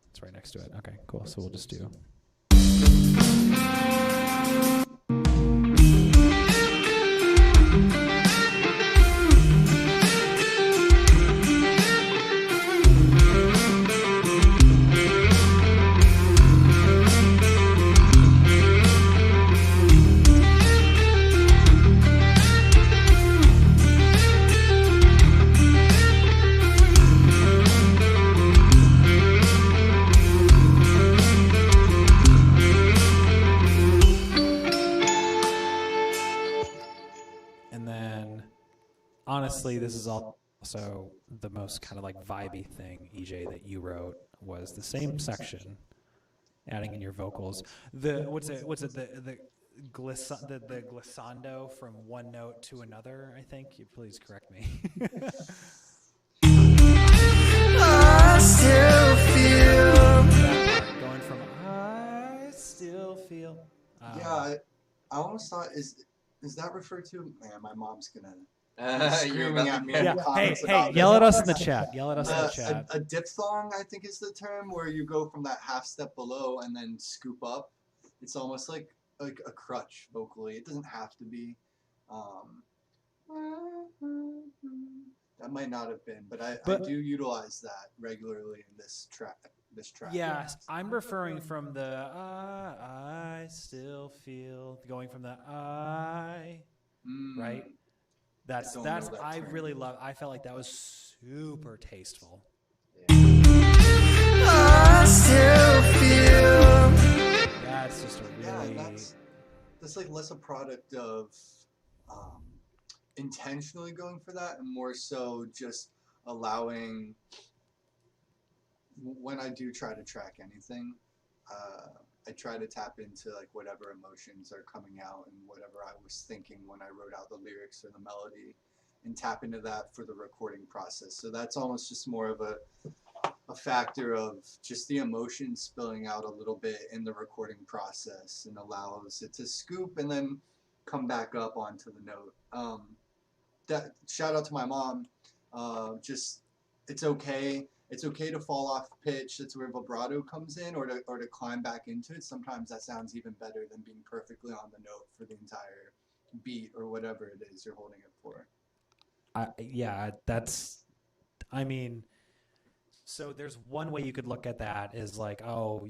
It's right next to it. Okay, cool. So we'll just do. Honestly, this is also the most kind of like vibey thing, EJ, that you wrote was the same section, adding in your vocals. The glissando from one note to another. I think you please correct me. I still feel. Going from I still feel. I almost thought is that referred to? Man, my mom's gonna. You're about at to me. be Yeah. Hey, about yell this. at us in the chat. Yell at us in the chat. A diphthong, I think, is the term where you go from that half step below and then scoop up. It's almost like a crutch vocally. It doesn't have to be. That might not have been, but I do utilize that regularly in this track. Yes, I'm referring from the I still feel, going from the right. That's I really love. I felt like that was super tasteful. I still feel. That's just a really. That's like less a product of intentionally going for that, and more so just allowing. When I do try to track anything, I try to tap into like whatever emotions are coming out and whatever I was thinking when I wrote out the lyrics or the melody, and tap into that for the recording process. So that's almost just more of a factor of just the emotion spilling out a little bit in the recording process, and allows it to scoop and then come back up onto the note. That shout out to my mom. Just it's okay. It's okay to fall off pitch. That's where vibrato comes in, or to climb back into it. Sometimes that sounds even better than being perfectly on the note for the entire beat or whatever it is you're holding it for. I mean, so there's one way you could look at that is like, oh,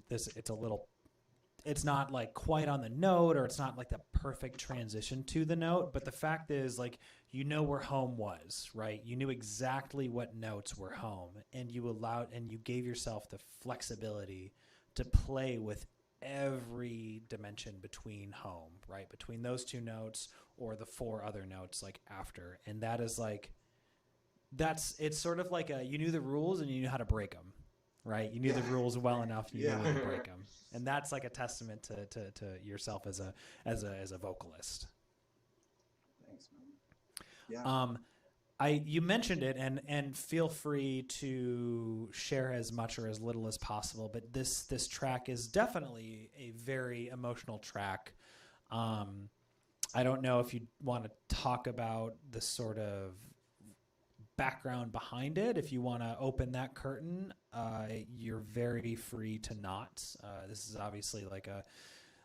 it's not like quite on the note, or it's not like the perfect transition to the note. But the fact is, like, you know where home was, right? You knew exactly what notes were home, and you gave yourself the flexibility to play with every dimension between home, right? Between those two notes or the four other notes like after. And that is like, it's sort of like you knew the rules and you knew how to break them. Right, you knew the rules well enough. You knew when to break them, and that's like a testament to yourself as a vocalist. Thanks, man. Yeah. You mentioned it, and feel free to share as much or as little as possible. But this track is definitely a very emotional track. I don't know if you want to talk about the sort of background behind it. If you want to open that curtain, you're very free to not. This is obviously like a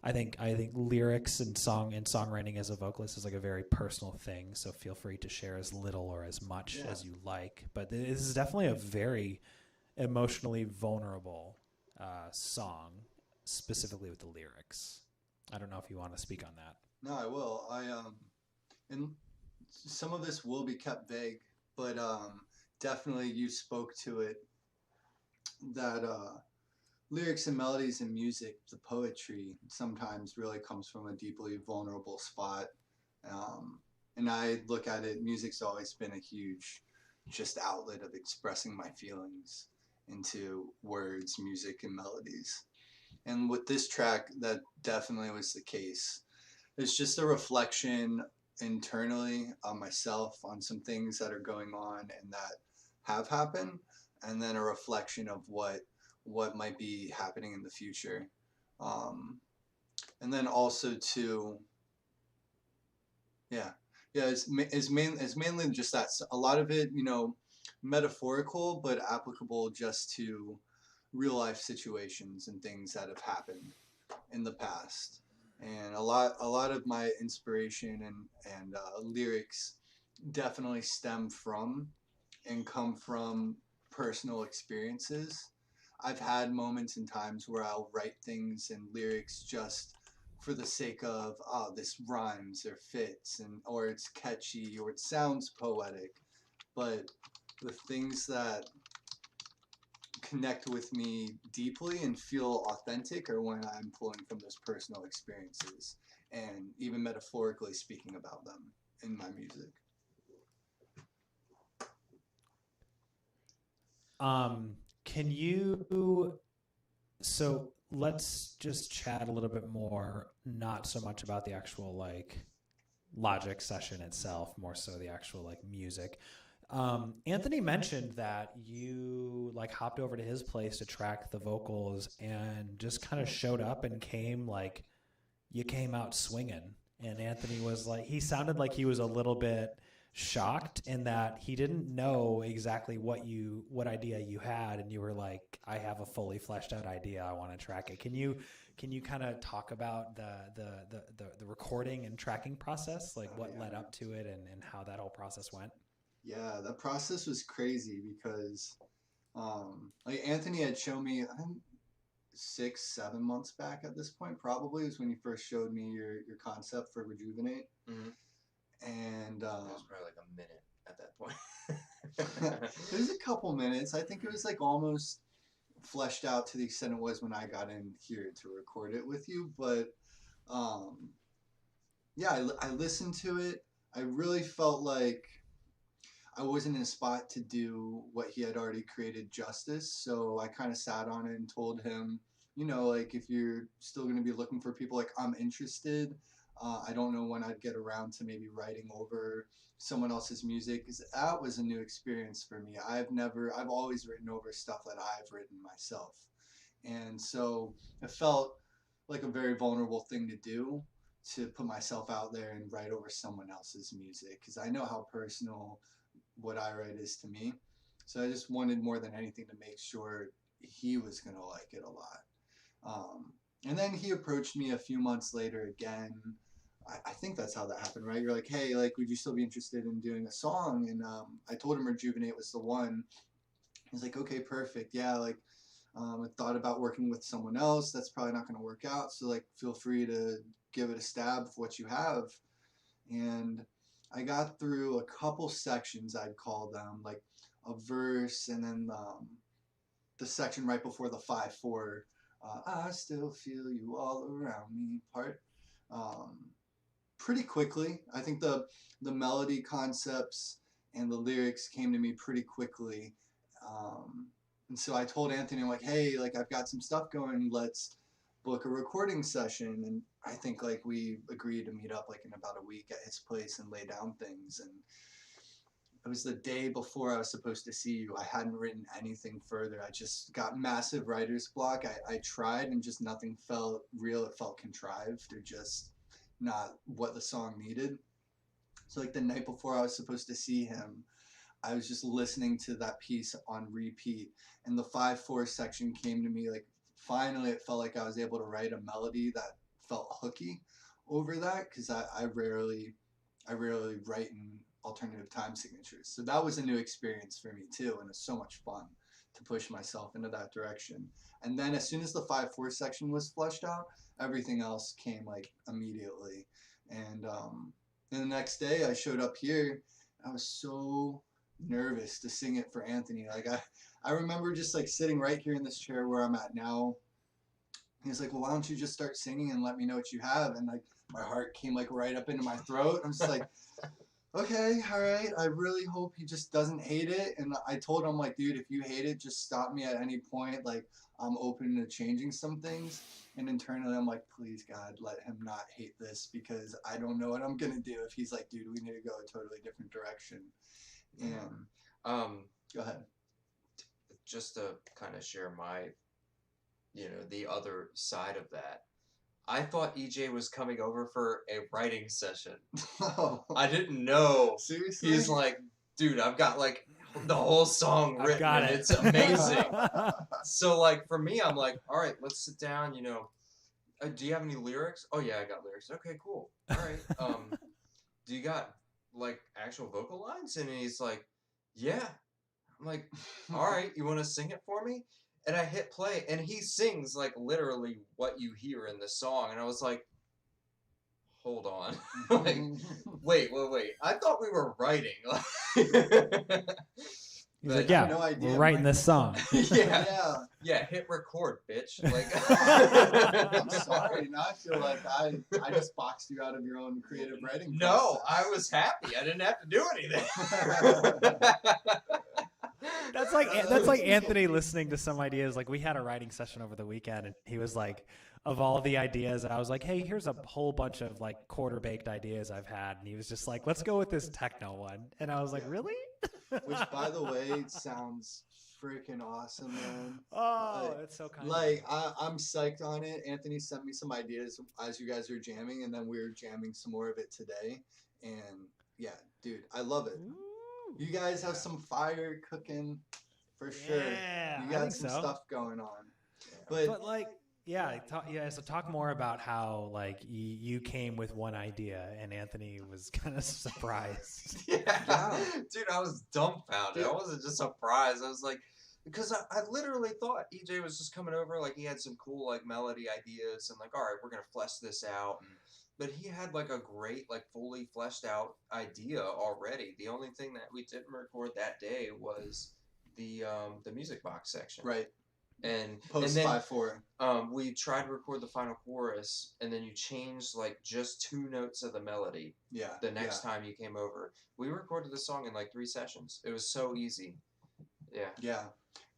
I think lyrics and songwriting as a vocalist is like a very personal thing. So feel free to share as little or as much as you like. But this is definitely a very emotionally vulnerable song, specifically with the lyrics. I don't know if you want to speak on that. No, I will. And some of this will be kept vague, but definitely you spoke to it. That lyrics and melodies and music, the poetry, sometimes really comes from a deeply vulnerable spot. And I look at it, music's always been a huge just outlet of expressing my feelings into words, music, and melodies. And with this track, that definitely was the case. It's just a reflection internally on myself, on some things that are going on and that have happened, and then a reflection of what might be happening in the future. And then also to, yeah, yeah, it's mainly just that. A lot of it, metaphorical, but applicable just to real life situations and things that have happened in the past. And a lot of my inspiration and lyrics definitely stem from and come from personal experiences. I've had moments and times where I'll write things and lyrics just for the sake of, oh, this rhymes or fits, and or it's catchy or it sounds poetic. But the things that connect with me deeply and feel authentic are when I'm pulling from those personal experiences and even metaphorically speaking about them in my music. Can you, so let's just chat a little bit more, not so much about the actual like Logic session itself, more so the actual like music. Anthony mentioned that you like hopped over to his place to track the vocals and just kind of showed up and you came out swinging. And Anthony was like, he sounded like he was a little bit shocked in that he didn't know exactly what idea you had, and you were like, I have a fully fleshed out idea, I want to track it. Can you kind of talk about the recording and tracking process, like what led up to it and how that whole process went? Yeah, the process was crazy because like Anthony had shown me, I think 6-7 months back at this point, probably was when you first showed me your concept for Rejuvenate. Mm-hmm. And It was probably like a minute at that point. it was a couple minutes. I think it was like almost fleshed out to the extent it was when I got in here to record it with you. But yeah, I listened to it. I really felt like I wasn't in a spot to do what he had already created justice. So I kind of sat on it and told him, like if you're still going to be looking for people, like I'm interested. I don't know when I'd get around to maybe writing over someone else's music, because that was a new experience for me. I've always written over stuff that I've written myself. And so it felt like a very vulnerable thing to do, to put myself out there and write over someone else's music, because I know how personal what I write is to me. So I just wanted more than anything to make sure he was going to like it a lot. And then he approached me a few months later again. I think that's how that happened, right? You're like, hey, like, would you still be interested in doing a song? And I told him Rejuvenate was the one. He's like, okay, perfect. Yeah, like, I thought about working with someone else. That's probably not going to work out. So, like, feel free to give it a stab of what you have. And I got through a couple sections, I'd call them, like a verse, and then the section right before the 5/4, I still feel you all around me part. Pretty quickly. I think the melody concepts and the lyrics came to me pretty quickly. And so I told Anthony, I'm like, hey, like I've got some stuff going. Let's book a recording session. And I think like we agreed to meet up like in about a week at his place and lay down things. And it was the day before I was supposed to see you. I hadn't written anything further. I just got massive writer's block. I tried and just nothing felt real. It felt contrived or just not what the song needed. So like the night before I was supposed to see him, I was just listening to that piece on repeat, and the 5/4 section came to me like finally. It felt like I was able to write a melody that felt hooky over that because I rarely write in alternative time signatures. So that was a new experience for me too, and it's so much fun to push myself into that direction. And then as soon as the 5/4 section was fleshed out, everything else came like immediately. And then the next day I showed up here. I was so nervous to sing it for Anthony. Like I remember just like sitting right here in this chair where I'm at now. He's like, well, why don't you just start singing and let me know what you have? And like my heart came like right up into my throat. I'm just like, okay, all right. I really hope he just doesn't hate it. And I told him like, dude, if you hate it, just stop me at any point. Like I'm open to changing some things. And internally, I'm like, please God, let him not hate this because I don't know what I'm gonna do if he's like, dude, we need to go a totally different direction. And go ahead. Just to kind of share my, the other side of that. I thought EJ was coming over for a writing session. Oh, I didn't know. seriously? He's like, dude, I've got like the whole song I've written got and it. it's amazing. So like for me, I'm like, all right, let's sit down. Do you have any lyrics? Oh yeah, I got lyrics. Okay, cool. All right. Do you got like actual vocal lines? And he's like, yeah. I'm like, all right, you want to sing it for me? And I hit play, and he sings like literally what you hear in the song, and I was like, hold on, like, wait. I thought we were writing. He's like, I yeah, have no idea. we're writing this song. Yeah, hit record, bitch. Like, I'm sorry. Now I feel like I just boxed you out of your own creative writing no, process. I was happy. I didn't have to do anything. That's like Anthony listening to some ideas. Like we had a writing session over the weekend, and he was like, of all the ideas, and I was like, hey, here's a whole bunch of like quarter baked ideas I've had, and he was just like, let's go with this techno one, and I was like, really? Which, by the way, sounds freaking awesome, man. Oh, that's so kind. Like I'm psyched on it. Anthony sent me some ideas as you guys were jamming, and then we were jamming some more of it today. And yeah, dude, I love it. Ooh. You guys have some fire cooking for sure. Yeah, You I got think some so. stuff going on. But like, so talk more about how like you came with one idea and Anthony was kind of surprised. Yeah. Dude, I was dumbfounded. Dude. I wasn't just surprised. I was like, because I literally thought EJ was just coming over, like he had some cool like melody ideas and like, all right, we're gonna flesh this out. But he had like a great, like fully fleshed out idea already. The only thing that we didn't record that day was the music box section. Right. And Post then 5/4. we tried to record the final chorus, and then you changed like just 2 notes of the melody. Yeah. The next time you came over, we recorded the song in like 3 sessions. It was so easy. Yeah. Yeah.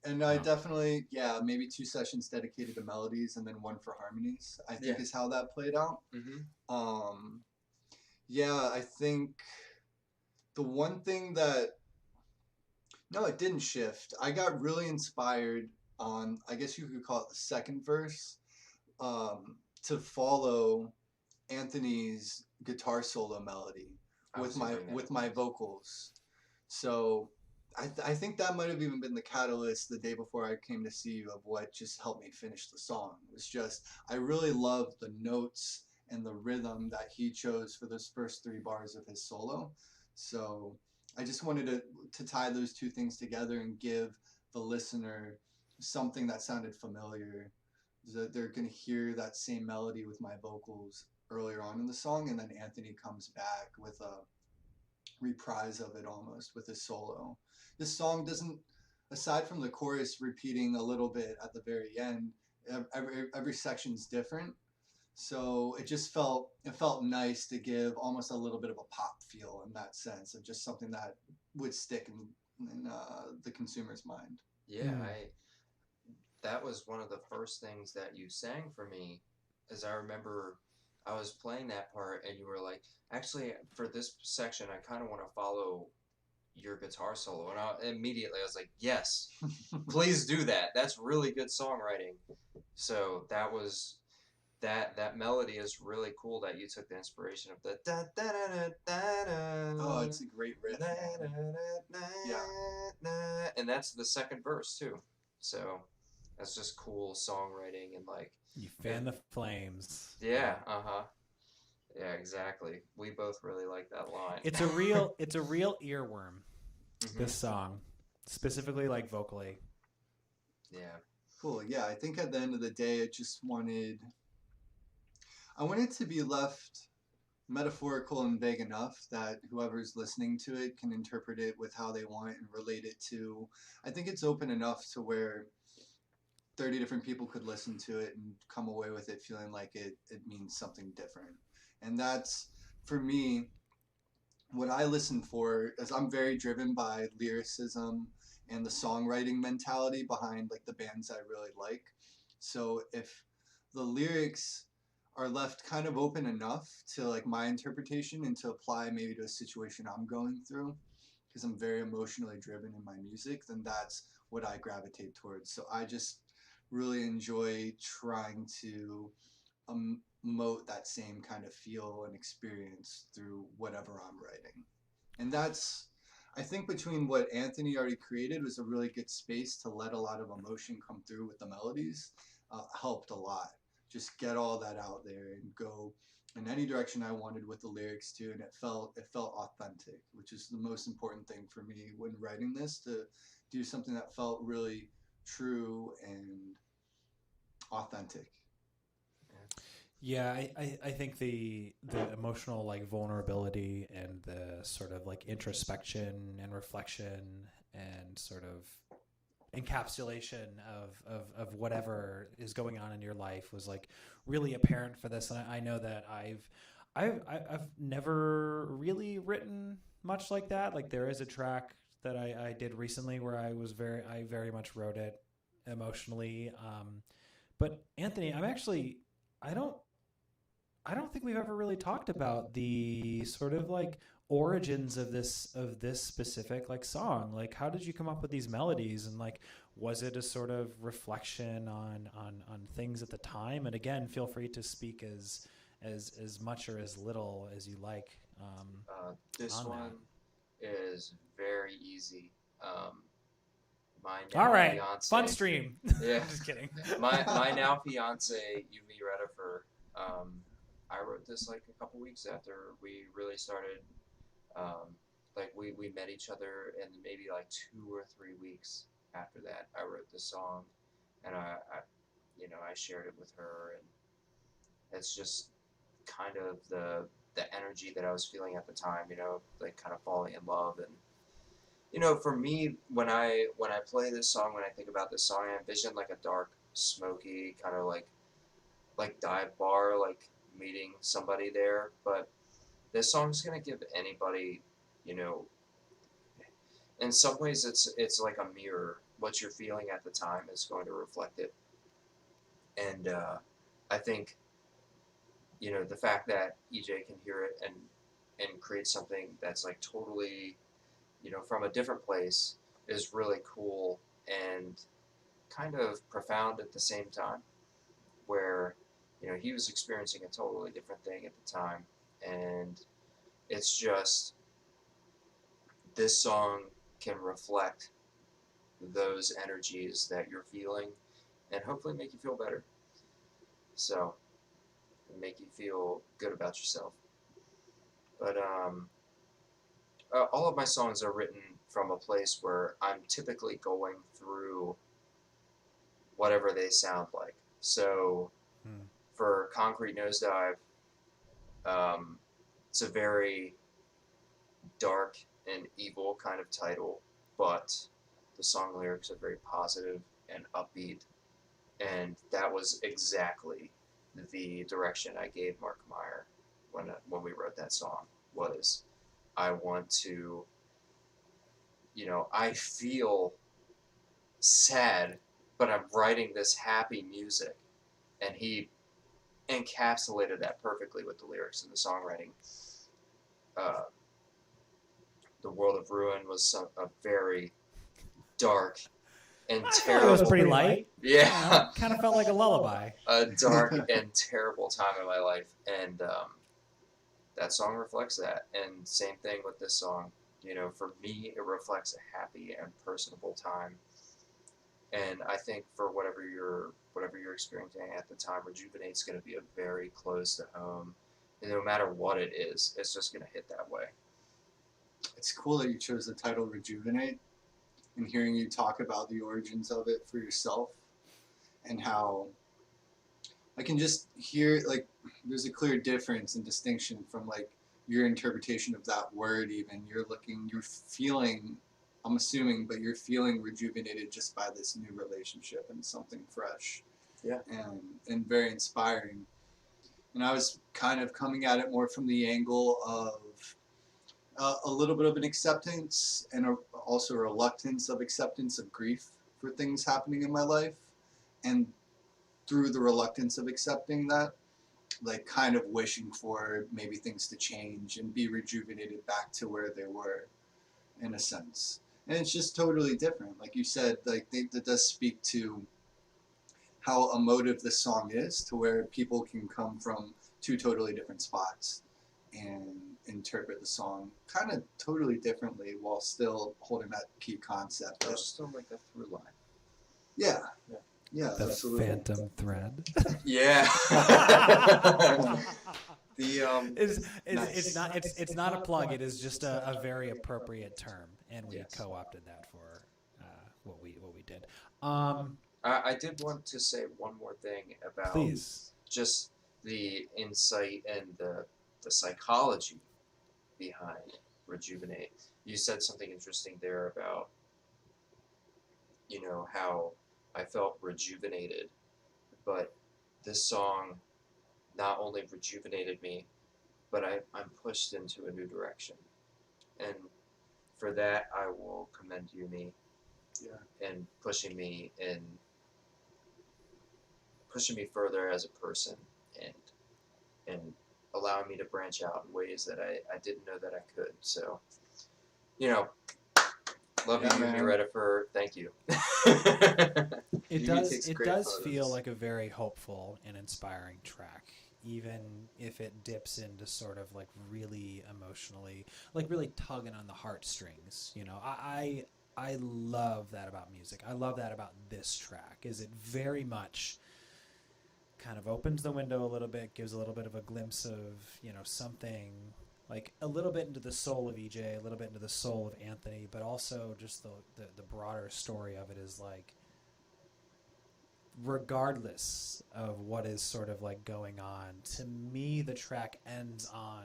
And I definitely, maybe 2 sessions dedicated to melodies and then 1 for harmonies, I think is how that played out. Mm-hmm. Yeah, I think the one thing that, no, it didn't shift. I got really inspired on, I guess you could call it the second verse, to follow Anthony's guitar solo melody with my vocals. So I think that might have even been the catalyst the day before I came to see you of what just helped me finish the song. It was just, I really loved the notes and the rhythm that he chose for those first 3 bars of his solo. So I just wanted to tie those 2 things together and give the listener something that sounded familiar. That they're going to hear that same melody with my vocals earlier on in the song, and then Anthony comes back with a reprise of it almost with his solo. This song doesn't, aside from the chorus repeating a little bit at the very end, every section's different. So it just felt nice to give almost a little bit of a pop feel in that sense of just something that would stick in the consumer's mind. Yeah, that was one of the first things that you sang for me, as I remember I was playing that part and you were like, actually, for this section, I kind of want to follow your guitar solo. And immediately I was like, yes, please do that. That's really good songwriting. So that was that melody is really cool. That you took the inspiration of the da da da da da da. Oh, it's a great riff. Na, Man. na, na, na, Yeah. na, and that's the second verse too. So that's just cool songwriting and like You fan the flames. yeah, uh-huh. Yeah, exactly. We both really like that line. It's a real earworm. This song, specifically like vocally. Yeah. Cool. Yeah, I think at the end of the day, I want it to be left metaphorical and vague enough that whoever's listening to it can interpret it with how they want and relate it to. I think it's open enough to where 30 different people could listen to it and come away with it feeling like it means something different. And that's, for me, what I listen for is I'm very driven by lyricism and the songwriting mentality behind like the bands I really like. So if the lyrics are left kind of open enough to like my interpretation and to apply maybe to a situation I'm going through, because I'm very emotionally driven in my music, then that's what I gravitate towards. So I just really enjoy trying to emote that same kind of feel and experience through whatever I'm writing. And that's, I think, between what Anthony already created was a really good space to let a lot of emotion come through with the melodies. Helped a lot. Just get all that out there and go in any direction I wanted with the lyrics too, and it felt authentic, which is the most important thing for me when writing this, to do something that felt really true and authentic. Yeah, I think the emotional like vulnerability and the sort of like introspection and reflection and sort of encapsulation of whatever is going on in your life was like really apparent for this. And I know that I've never really written much like that. Like there is a track that I did recently where I very much wrote it emotionally. But Anthony, I don't I don't think we've ever really talked about the sort of like origins of this specific like song. Like how did you come up with these melodies, and like was it a sort of reflection on things at the time? And again, feel free to speak as much or as little as you like. This on one is very easy. My All now right, fiance. fun stream. Yeah. I'm just kidding. my now fiance Yumi Redifer. I wrote this like a couple weeks after we really started. Like we met each other, and maybe like 2 or 3 weeks after that, I wrote this song, and I shared it with her, and it's just kind of the energy that I was feeling at the time. Like kind of falling in love. And for me, when I play this song, when I think about this song, I envision like a dark, smoky kind of like dive bar, like meeting somebody there. But this song's gonna give anybody, you know, in some ways it's like a mirror. What you're feeling at the time is going to reflect it. And I think the fact that EJ can hear it and create something that's like totally from a different place is really cool and kind of profound at the same time, where he was experiencing a totally different thing at the time. And it's just, this song can reflect those energies that you're feeling and hopefully make you feel better, so make you feel good about yourself. But all of my songs are written from a place where I'm typically going through whatever they sound like. So for Concrete Nosedive, it's a very dark and evil kind of title, but the song lyrics are very positive and upbeat, and that was exactly the direction I gave Mark Meyer when we wrote that song. Was I want to, I feel sad, but I'm writing this happy music, and he encapsulated that perfectly with the lyrics and the songwriting. The World of Ruin was a very dark and I thought it terrible. was pretty light. Yeah, Kind of felt like a lullaby. a dark and terrible time in my life, and that song reflects that. And same thing with this song. You know, for me, it reflects a happy and personable time. And I think for whatever you're experiencing at the time, Rejuvenate's going to be a very close to home. And no matter what it is, it's just going to hit that way. It's cool that you chose the title Rejuvenate, and hearing you talk about the origins of it for yourself, and how I can just hear, like, there's a clear difference and distinction from, like, your interpretation of that word. Even you're feeling, I'm assuming, but you're feeling rejuvenated just by this new relationship and something fresh. Yeah. And very inspiring. And I was kind of coming at it more from the angle of a little bit of an acceptance, and also a reluctance of acceptance of grief for things happening in my life. And through the reluctance of accepting that, like, kind of wishing for maybe things to change and be rejuvenated back to where they were, in a sense. And it's just totally different. Like you said, like, that does speak to how emotive this song is, to where people can come from two totally different spots and interpret the song kind of totally differently while still holding that key concept. There's still like a through line. Yeah. Yeah. Yeah, The absolutely. phantom thread. Yeah. It's Nice. it's not a plug. It is just a very appropriate term, and we Yes. co-opted that for what we did. I did want to say one more thing about Please. just the insight and the psychology behind Rejuvenate. You said something interesting there about, you know, how I felt rejuvenated, but this song not only rejuvenated me, but I'm pushed into a new direction. And for that, I will commend Yumi and pushing me further as a person, and allowing me to branch out in ways that I didn't know that I could. So, you know, love Yeah, you, Yumi man. Redifer. Thank you. It Yumi takes does great feel photos. like a very hopeful and inspiring track, even if it dips into sort of like really emotionally, like really tugging on the heartstrings. You know, I love that about music. I love that about this track. Is it very much kind of opens the window a little bit, gives a little bit of a glimpse of, you know, something like a little bit into the soul of EJ, a little bit into the soul of Anthony, but also just the broader story of it is like, regardless of what is sort of like going on, to me the track ends on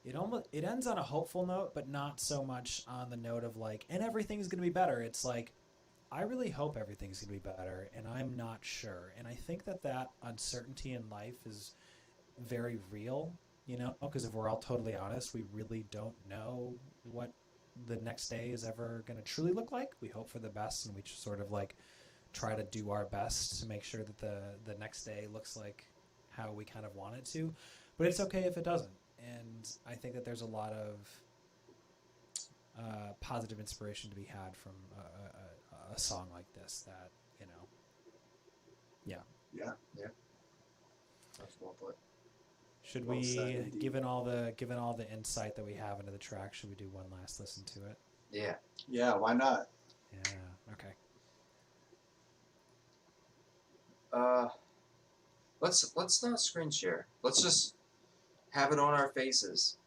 it ends on a hopeful note, but not so much on the note of like, and everything's gonna be better. It's like, I really hope everything's gonna be better, and I'm not sure. And I think that uncertainty in life is very real, you know, because if we're all totally honest, we really don't know what the next day is ever going to truly look like. We hope for the best, and we just sort of like try to do our best to make sure that the next day looks like how we kind of want it to. But it's okay if it doesn't. And I think that there's a lot of positive inspiration to be had from a song like this that, you know, Yeah. That's well put. should Well we, said, indeed. given all the insight that we have into the track, should we do one last listen to it? Yeah. Yeah, why not? Yeah. Okay. Let's not screen share. Let's just have it on our faces.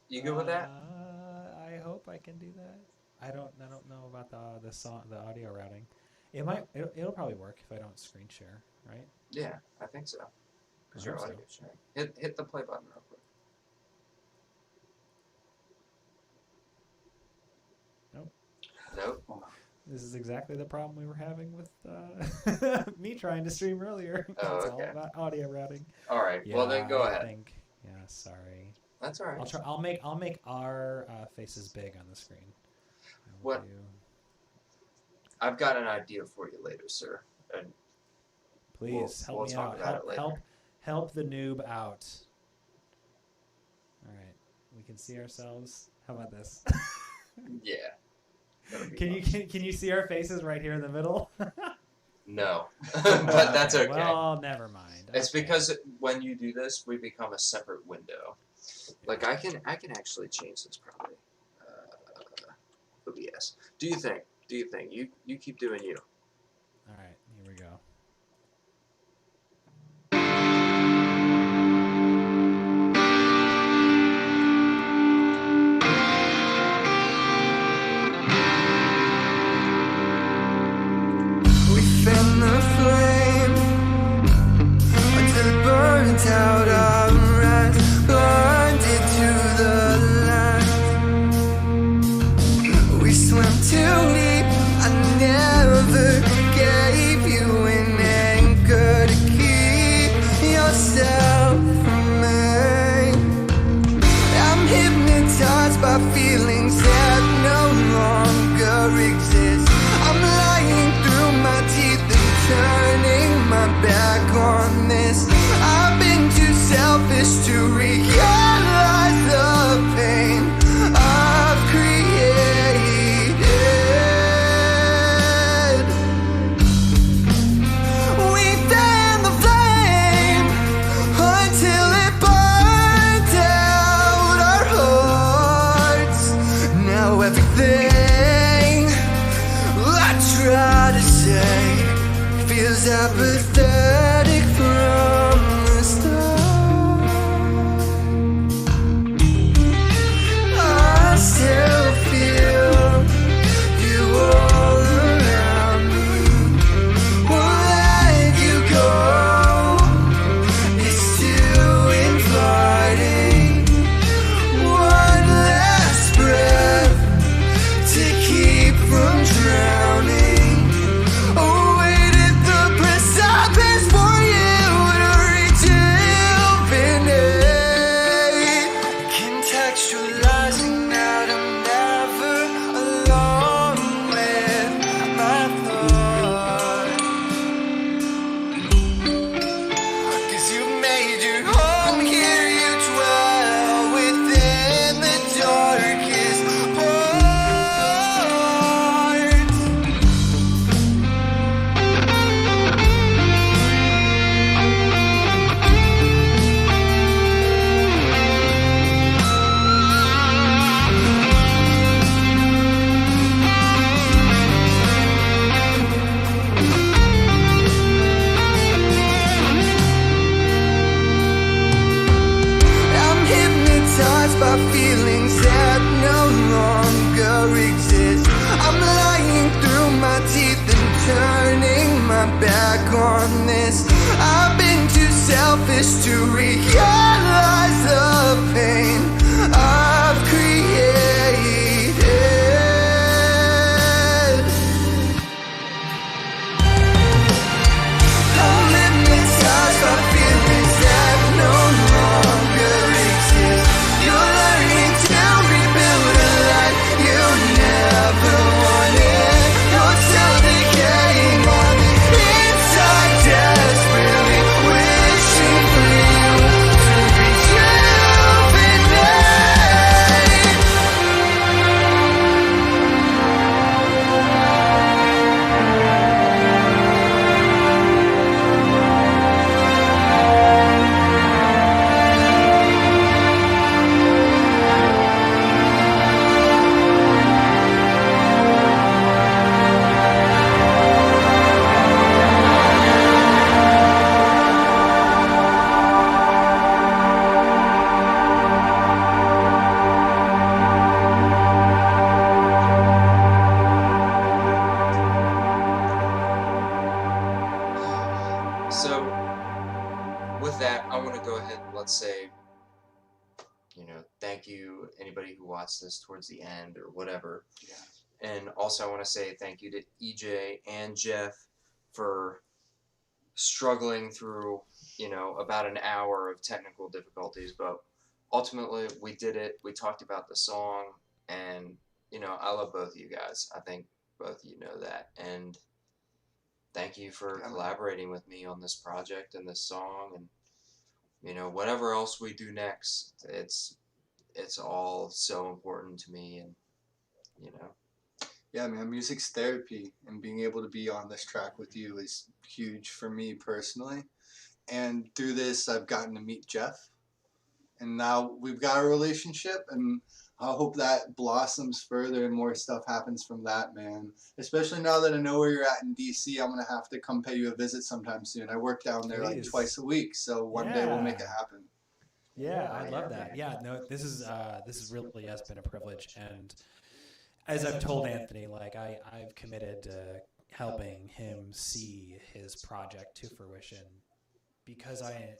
You good with that? I hope I can do that. I don't know about the song, the audio routing. It'll probably work if I don't screen share, right? Yeah, I think so. Because I you're hope so. audio sharing. Hit the play button real quick. Nope. This is exactly the problem we were having with me trying to stream earlier. Oh, It's okay. all about audio routing. All right. Well, then go I ahead. think, sorry. That's all right. I'll try. I'll make our faces big on the screen. I will What? do- I've got an idea for you later, sir. And Please We'll help me talk out. about it later. Help the noob out. All right, we can see ourselves. How about this? yeah. That would be Can you fun. can you see our faces right here in the middle? No, but that's okay. Well, never mind. It's Okay. because when you do this, we become a separate window. Like I can actually change this probably. OBS. Do you think? You keep doing you? All right, here we go. We fan the flame until it burns out our eyes, blinded to the light. We swim too deep. I never gave you an anchor to keep yourself from me. I'm hypnotized by feelings that no longer exist. I'm lying through my teeth and turning my back on this. I've been too selfish to realize the pain I've created. We fan the flame until it burns out our hearts. Now everything I try to say feels apathetic from the start. I still feel you all around me. Won't let you go. It's too inviting. One last breath to keep from drowning. Awaited the precipice for you to rejuvenate. Contextualizing that I'm never alone with my thoughts. 'Cause you made your home here, you dwell within the darkest parts. I'm hypnotized by feelings that no longer exist. I'm lying through my teeth and turning my back on this. I've been too selfish to realize the pain I've created. I'm hypnotized by feelings that no longer exist. You're learning to rebuild a life you never wanted. You're still decaying on the inside, desperately wishing for you to rejuvenate. So, with that, I want to go ahead and let's say, thank you anybody who watched this towards the end or whatever. Yeah. And also, I want to say thank you to EJ and Jeff for struggling through, about an hour of technical difficulties, but ultimately we did it. We talked about the song, and I love both of you guys. I think both of you know that, and thank you for collaborating with me on this project and this song, and whatever else we do next. It's all so important to me, and Yeah, man, music's therapy, and being able to be on this track with you is huge for me personally. And through this, I've gotten to meet Jeff, and now we've got a relationship, and I hope that blossoms further and more stuff happens from that, man. Especially now that I know where you're at in DC, I'm gonna have to come pay you a visit sometime soon. I work down there like Please. twice a week, so one day we'll make it Yeah. happen. Yeah, Oh, I yeah, love that. man. Yeah, no, this is really has been a privilege, and as I've told Anthony, like I've committed to helping him see his project to fruition because I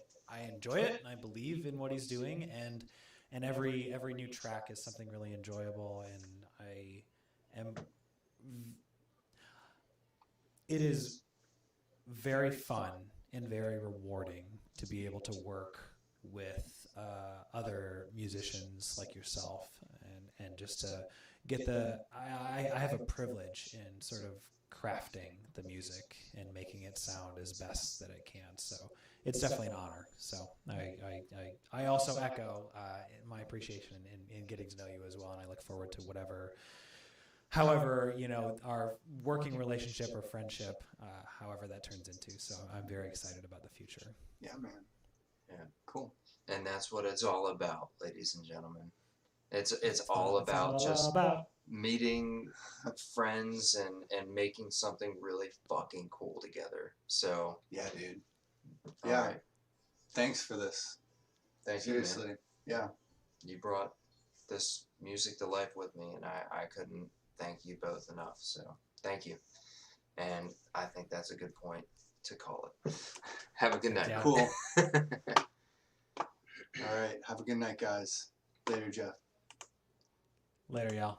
enjoy it and I believe in what he's doing, and every new track is something really enjoyable, and I am it is very fun and very rewarding to be able to work with other musicians like yourself, and just to get I have a privilege in sort of crafting the music and making it sound as best that it can. So it's definitely an honor. So I also echo my appreciation in getting to know you as well, and I look forward to however, our working relationship or friendship, however that turns into. So I'm very excited about the future. Yeah, man. Yeah. Cool. And that's what it's all about, ladies and gentlemen. It's all about just meeting friends and making something really fucking cool together. So Yeah, dude. all Yeah. right. Thanks for this. Thank you, man. Seriously. Yeah. You brought this music to life with me, and I couldn't thank you both enough. So thank you. And I think that's a good point to call it. Have a good night. Yeah. Cool. All right. Have a good night, guys. Later, Jeff. Later, y'all.